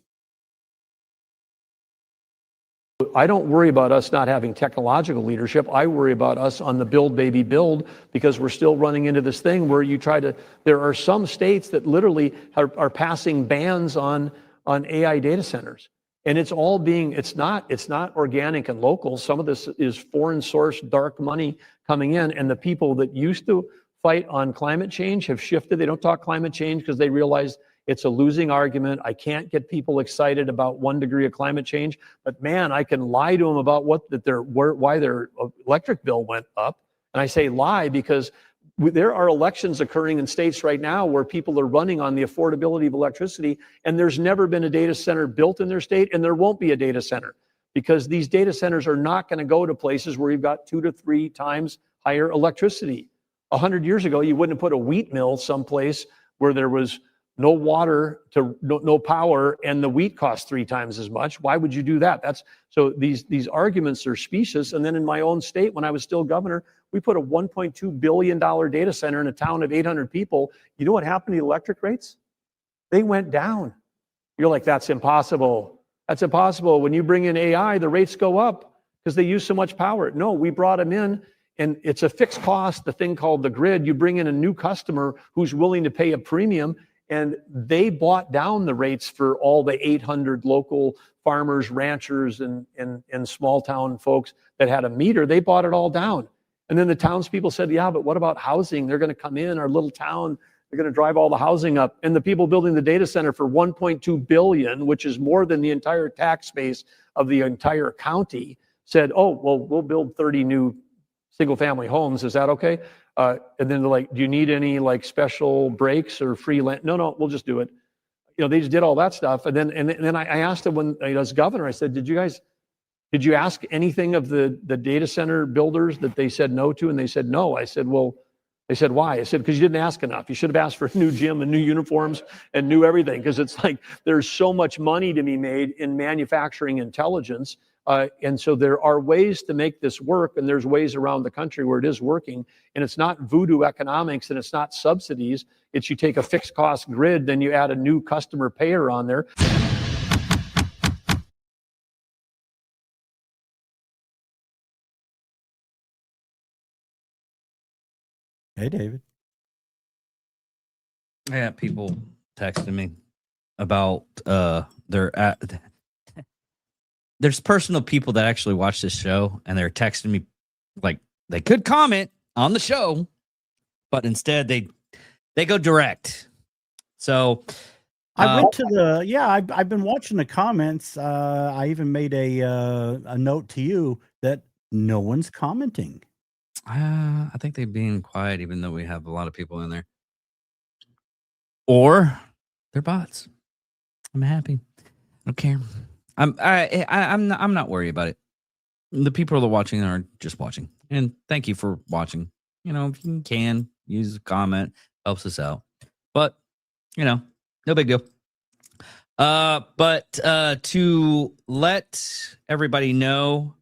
F: I don't worry about us not having technological leadership. I worry about us on the build, baby, build, because we're still running into this thing where there are some states that literally are passing bans on AI data centers. And it's not organic and local. Some of this is foreign source dark money coming in. And the people that used to fight on climate change have shifted. They don't talk climate change because they realize it's a losing argument. I can't get people excited about 1 degree of climate change, but man, I can lie to them about why their electric bill went up. And I say lie because there are elections occurring in states right now where people are running on the affordability of electricity, and there's never been a data center built in their state, and there won't be a data center because these data centers are not going to go to places where you've got 2 to 3 times higher electricity. 100 years ago, you wouldn't have put a wheat mill someplace where there was no water, no power, and the wheat costs 3 times as much. Why would you do that? So these arguments are specious. And then in my own state, when I was still governor, we put a $1.2 billion data center in a town of 800 people. You know what happened to the electric rates? They went down. You're like, that's impossible. That's impossible. When you bring in AI, the rates go up because they use so much power. No, we brought them in, and it's a fixed cost, the thing called the grid. You bring in a new customer who's willing to pay a premium, and they bought down the rates for all the 800 local farmers, ranchers, and small town folks that had a meter. They bought it all down. And then the townspeople said, yeah, but what about housing? They're going to come in our little town. They're going to drive all the housing up. And the people building the data center for $1.2 billion, which is more than the entire tax base of the entire county, said, oh, well, we'll build 30 new single family homes. Is that okay? And then they're like, do you need any like special breaks or free land? No, we'll just do it. You know, they just did all that stuff. And then I asked them when I was governor, I said, did you ask anything of the data center builders that they said no to? And they said no. I said, well, they said, why? I said, because you didn't ask enough. You should have asked for a new gym and new uniforms and new everything. Because it's like there's so much money to be made in manufacturing intelligence. And so there are ways to make this work, and there's ways around the country where it is working. And it's not voodoo economics, and it's not subsidies. It's you take a fixed cost grid, then you add a new customer payer on there.
B: Hey, David.
A: I had people texting me about there's personal people that actually watch this show, and they're texting me like they could comment on the show, but instead they go direct. So
B: I went to the I've been watching the comments. I even made a note to you that no one's commenting.
A: I think they're being quiet, even though we have a lot of people in there. Or they're bots. I'm happy. I don't care. I'm not worried about it. The people that are watching are just watching, and thank you for watching. You know, if you can use a comment, helps us out. But you know, no big deal. But to let everybody know,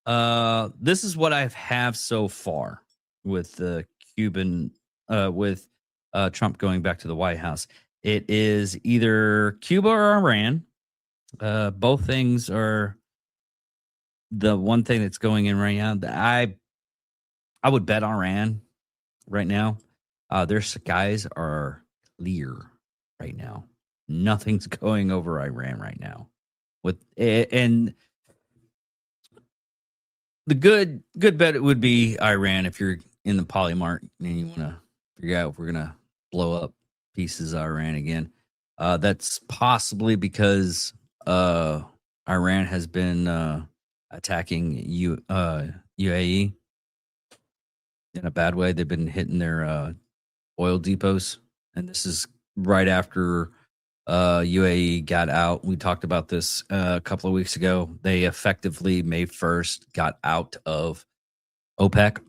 A: this is what I have so far with the Cuban, with Trump going back to the White House. It is either Cuba or Iran. Both things are the one thing that's going in right now. I would bet Iran right now. Their skies are clear right now. Nothing's going over Iran right now. And the good bet would be Iran if you're in the Polymart and you want to figure out if we're gonna blow up pieces of Iran again. That's possibly because Iran has been attacking UAE in a bad way. They've been hitting their oil depots, and this is right after UAE got out. We talked about this a couple of weeks ago. They effectively May 1st got out of OPEC,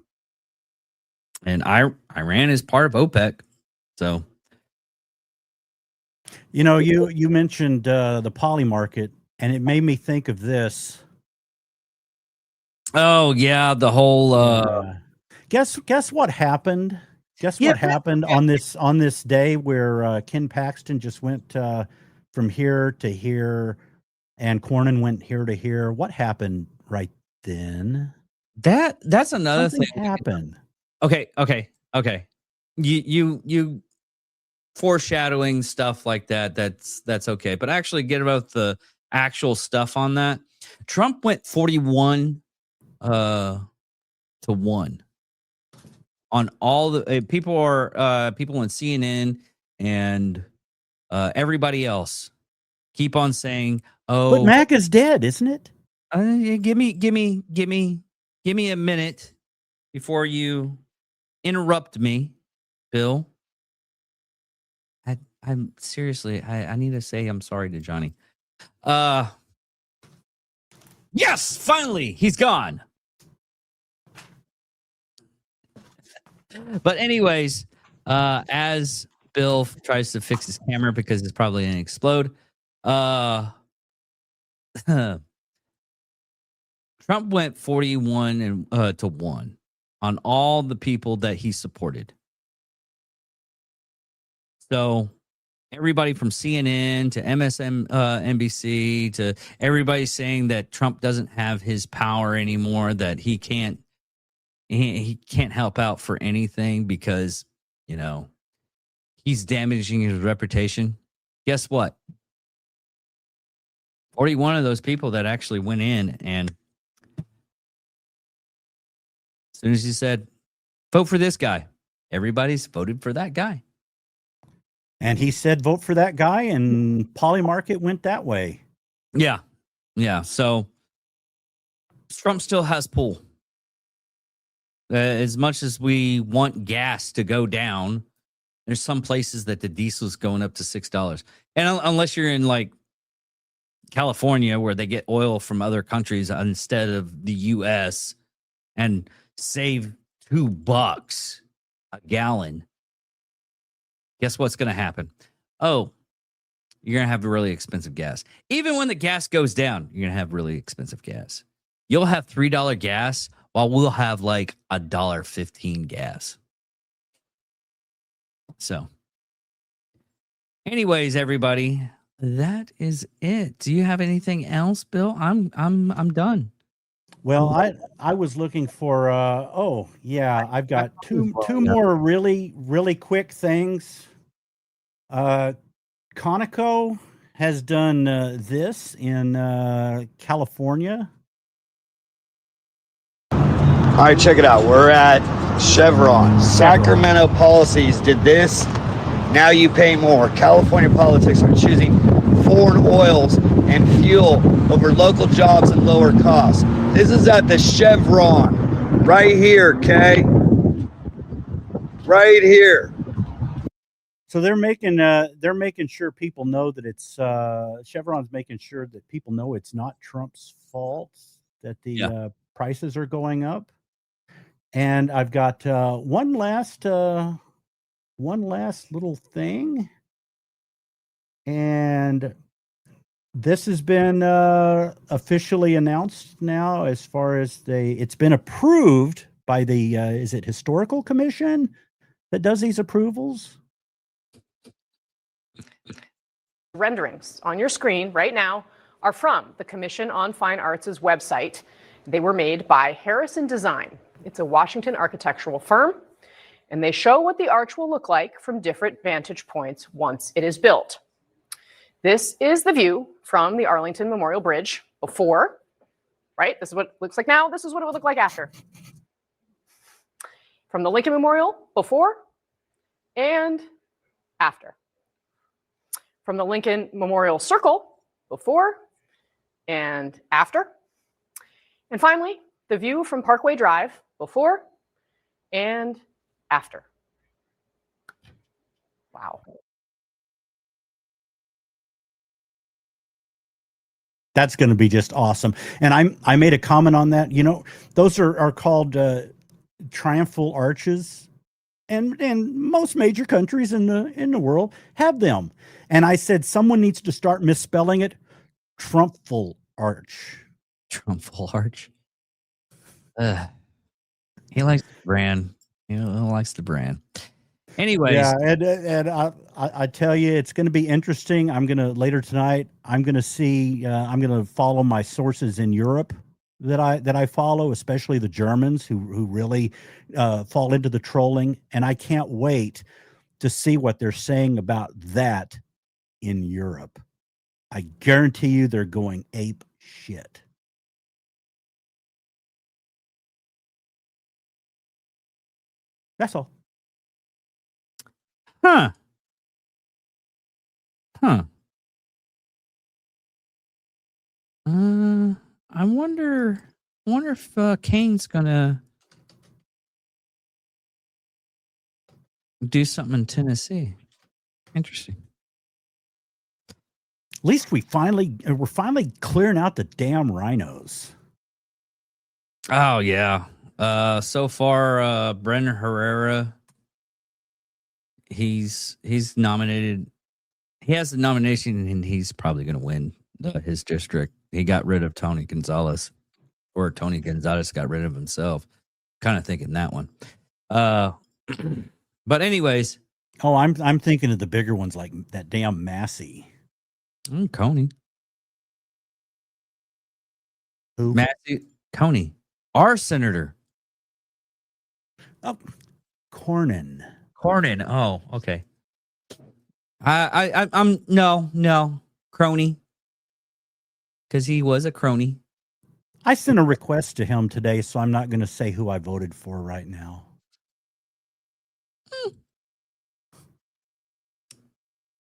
A: and Iran is part of OPEC. So,
B: you know, you mentioned the poly market, and it made me think of this.
A: oh yeah, the whole
B: Guess what happened? Guess what happened on this day where Ken Paxton just went from here to here, and Cornyn went here to here. What happened right then?
A: that's another
B: Something
A: thing.
B: happened.
A: Okay. You foreshadowing stuff like that. That's okay. But actually, get about the actual stuff on that. Trump went 41 to 1 on all the people on CNN and everybody else keep on saying, "Oh,
B: But MAGA's dead, isn't it?
A: give me a minute before you interrupt me, Bill." I'm seriously, I need to say I'm sorry to Johnny. Yes, finally, he's gone. But anyways, as Bill tries to fix his camera because it's probably going to explode, Trump went 41 to 1 on all the people that he supported. So everybody from CNN to NBC to everybody saying that Trump doesn't have his power anymore, that he can't help out for anything because, you know, he's damaging his reputation. Guess what? 41 of those people that actually went in, and as soon as he said, vote for this guy, everybody's voted for that guy.
B: And he said, vote for that guy, and Polymarket went that way.
A: Yeah. So Trump still has pull. As much as we want gas to go down, there's some places that the diesel's going up to $6. And unless you're in like California, where they get oil from other countries instead of the U.S. and save $2 a gallon, guess what's going to happen? Oh, you're going to have really expensive gas. Even when the gas goes down, you're going to have really expensive gas. You'll have $3 gas while we'll have like $1.15 gas. So, anyways, everybody, that is it. Do you have anything else, Bill? I'm done.
B: Well, I was looking for I've got two more really quick things. Conoco has done this in California.
G: All right, check it out. We're at Chevron. Sacramento Policies did this Now you pay more. California politics are choosing foreign oils and fuel over local jobs and lower costs. This is at the Chevron right here, okay? Right here.
B: So they're making sure people know that it's Chevron's making sure that people know it's not Trump's fault that the prices are going up. And I've got one last little thing, and this has been officially announced now. As far as it's been approved by the is it Historical Commission that does these approvals?
H: Renderings on your screen right now are from the Commission on Fine Arts' website. They were made by Harrison Design. It's a Washington architectural firm, and they show what the arch will look like from different vantage points once it is built. This is the view from the Arlington Memorial Bridge before, right? This is what it looks like now. This is what it would look like after. From the Lincoln Memorial before and after. From the Lincoln Memorial Circle before and after. And finally, the view from Parkway Drive before and after. Wow.
B: That's going to be just awesome. And I made a comment on that. You know, those are called triumphal arches. And most major countries in the world have them. And I said someone needs to start misspelling it. Trumpful arch.
A: Trumpful arch. He likes the brand. He likes the brand. Anyways,
B: yeah, and I tell you, it's going to be interesting. I'm going to later tonight. I'm going to see. I'm going to follow my sources in Europe that I follow, especially the Germans who really fall into the trolling, and I can't wait to see what they're saying about that in Europe. I guarantee you they're going ape shit. That's all.
A: Huh. I wonder if Kane's gonna do something in Tennessee. Interesting.
B: At least we're finally clearing out the damn rhinos.
A: Oh yeah. So far, Brendan Herrera, he's nominated. He has the nomination, and he's probably going to win his district. He got rid of Tony Gonzalez, or Tony Gonzalez got rid of himself. Kind of thinking that one. But anyways.
B: Oh, I'm thinking of the bigger ones like that damn Massey.
A: Coney.
B: Who?
A: Massey Coney. Our senator.
B: Oh, Cornyn.
A: Oh, okay. I'm no crony, because he was a crony.
B: I sent a request to him today, so I'm not going to say who I voted for right now.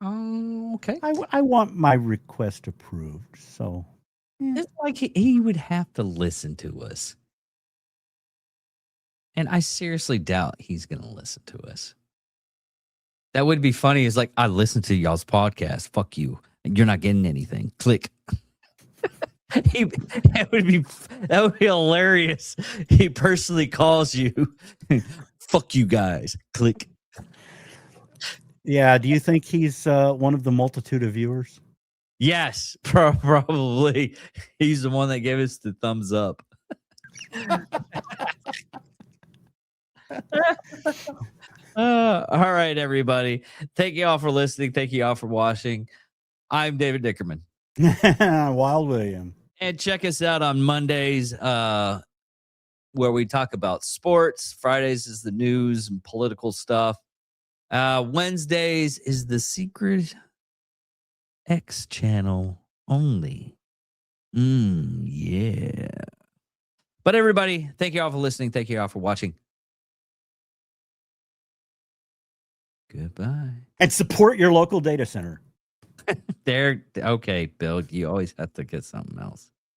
A: Okay.
B: I want my request approved, so
A: It's like he would have to listen to us. And I seriously doubt he's going to listen to us. That would be funny. It's like, I listen to y'all's podcast. Fuck you. You're not getting anything. Click. That would be hilarious. He personally calls you. Fuck you guys. Click.
B: Yeah. Do you think he's one of the multitude of viewers?
A: Yes, probably. He's the one that gave us the thumbs up. All right, everybody. Thank you all for listening. Thank you all for watching. I'm David Dickerman.
B: Wild William.
A: And check us out on Mondays, where we talk about sports. Fridays is the news and political stuff. Wednesdays is the Secret X channel only. Yeah. But everybody, thank you all for listening. Thank you all for watching. Goodbye.
B: And support your local data center.
A: There. Okay, Bill. You always have to get something else.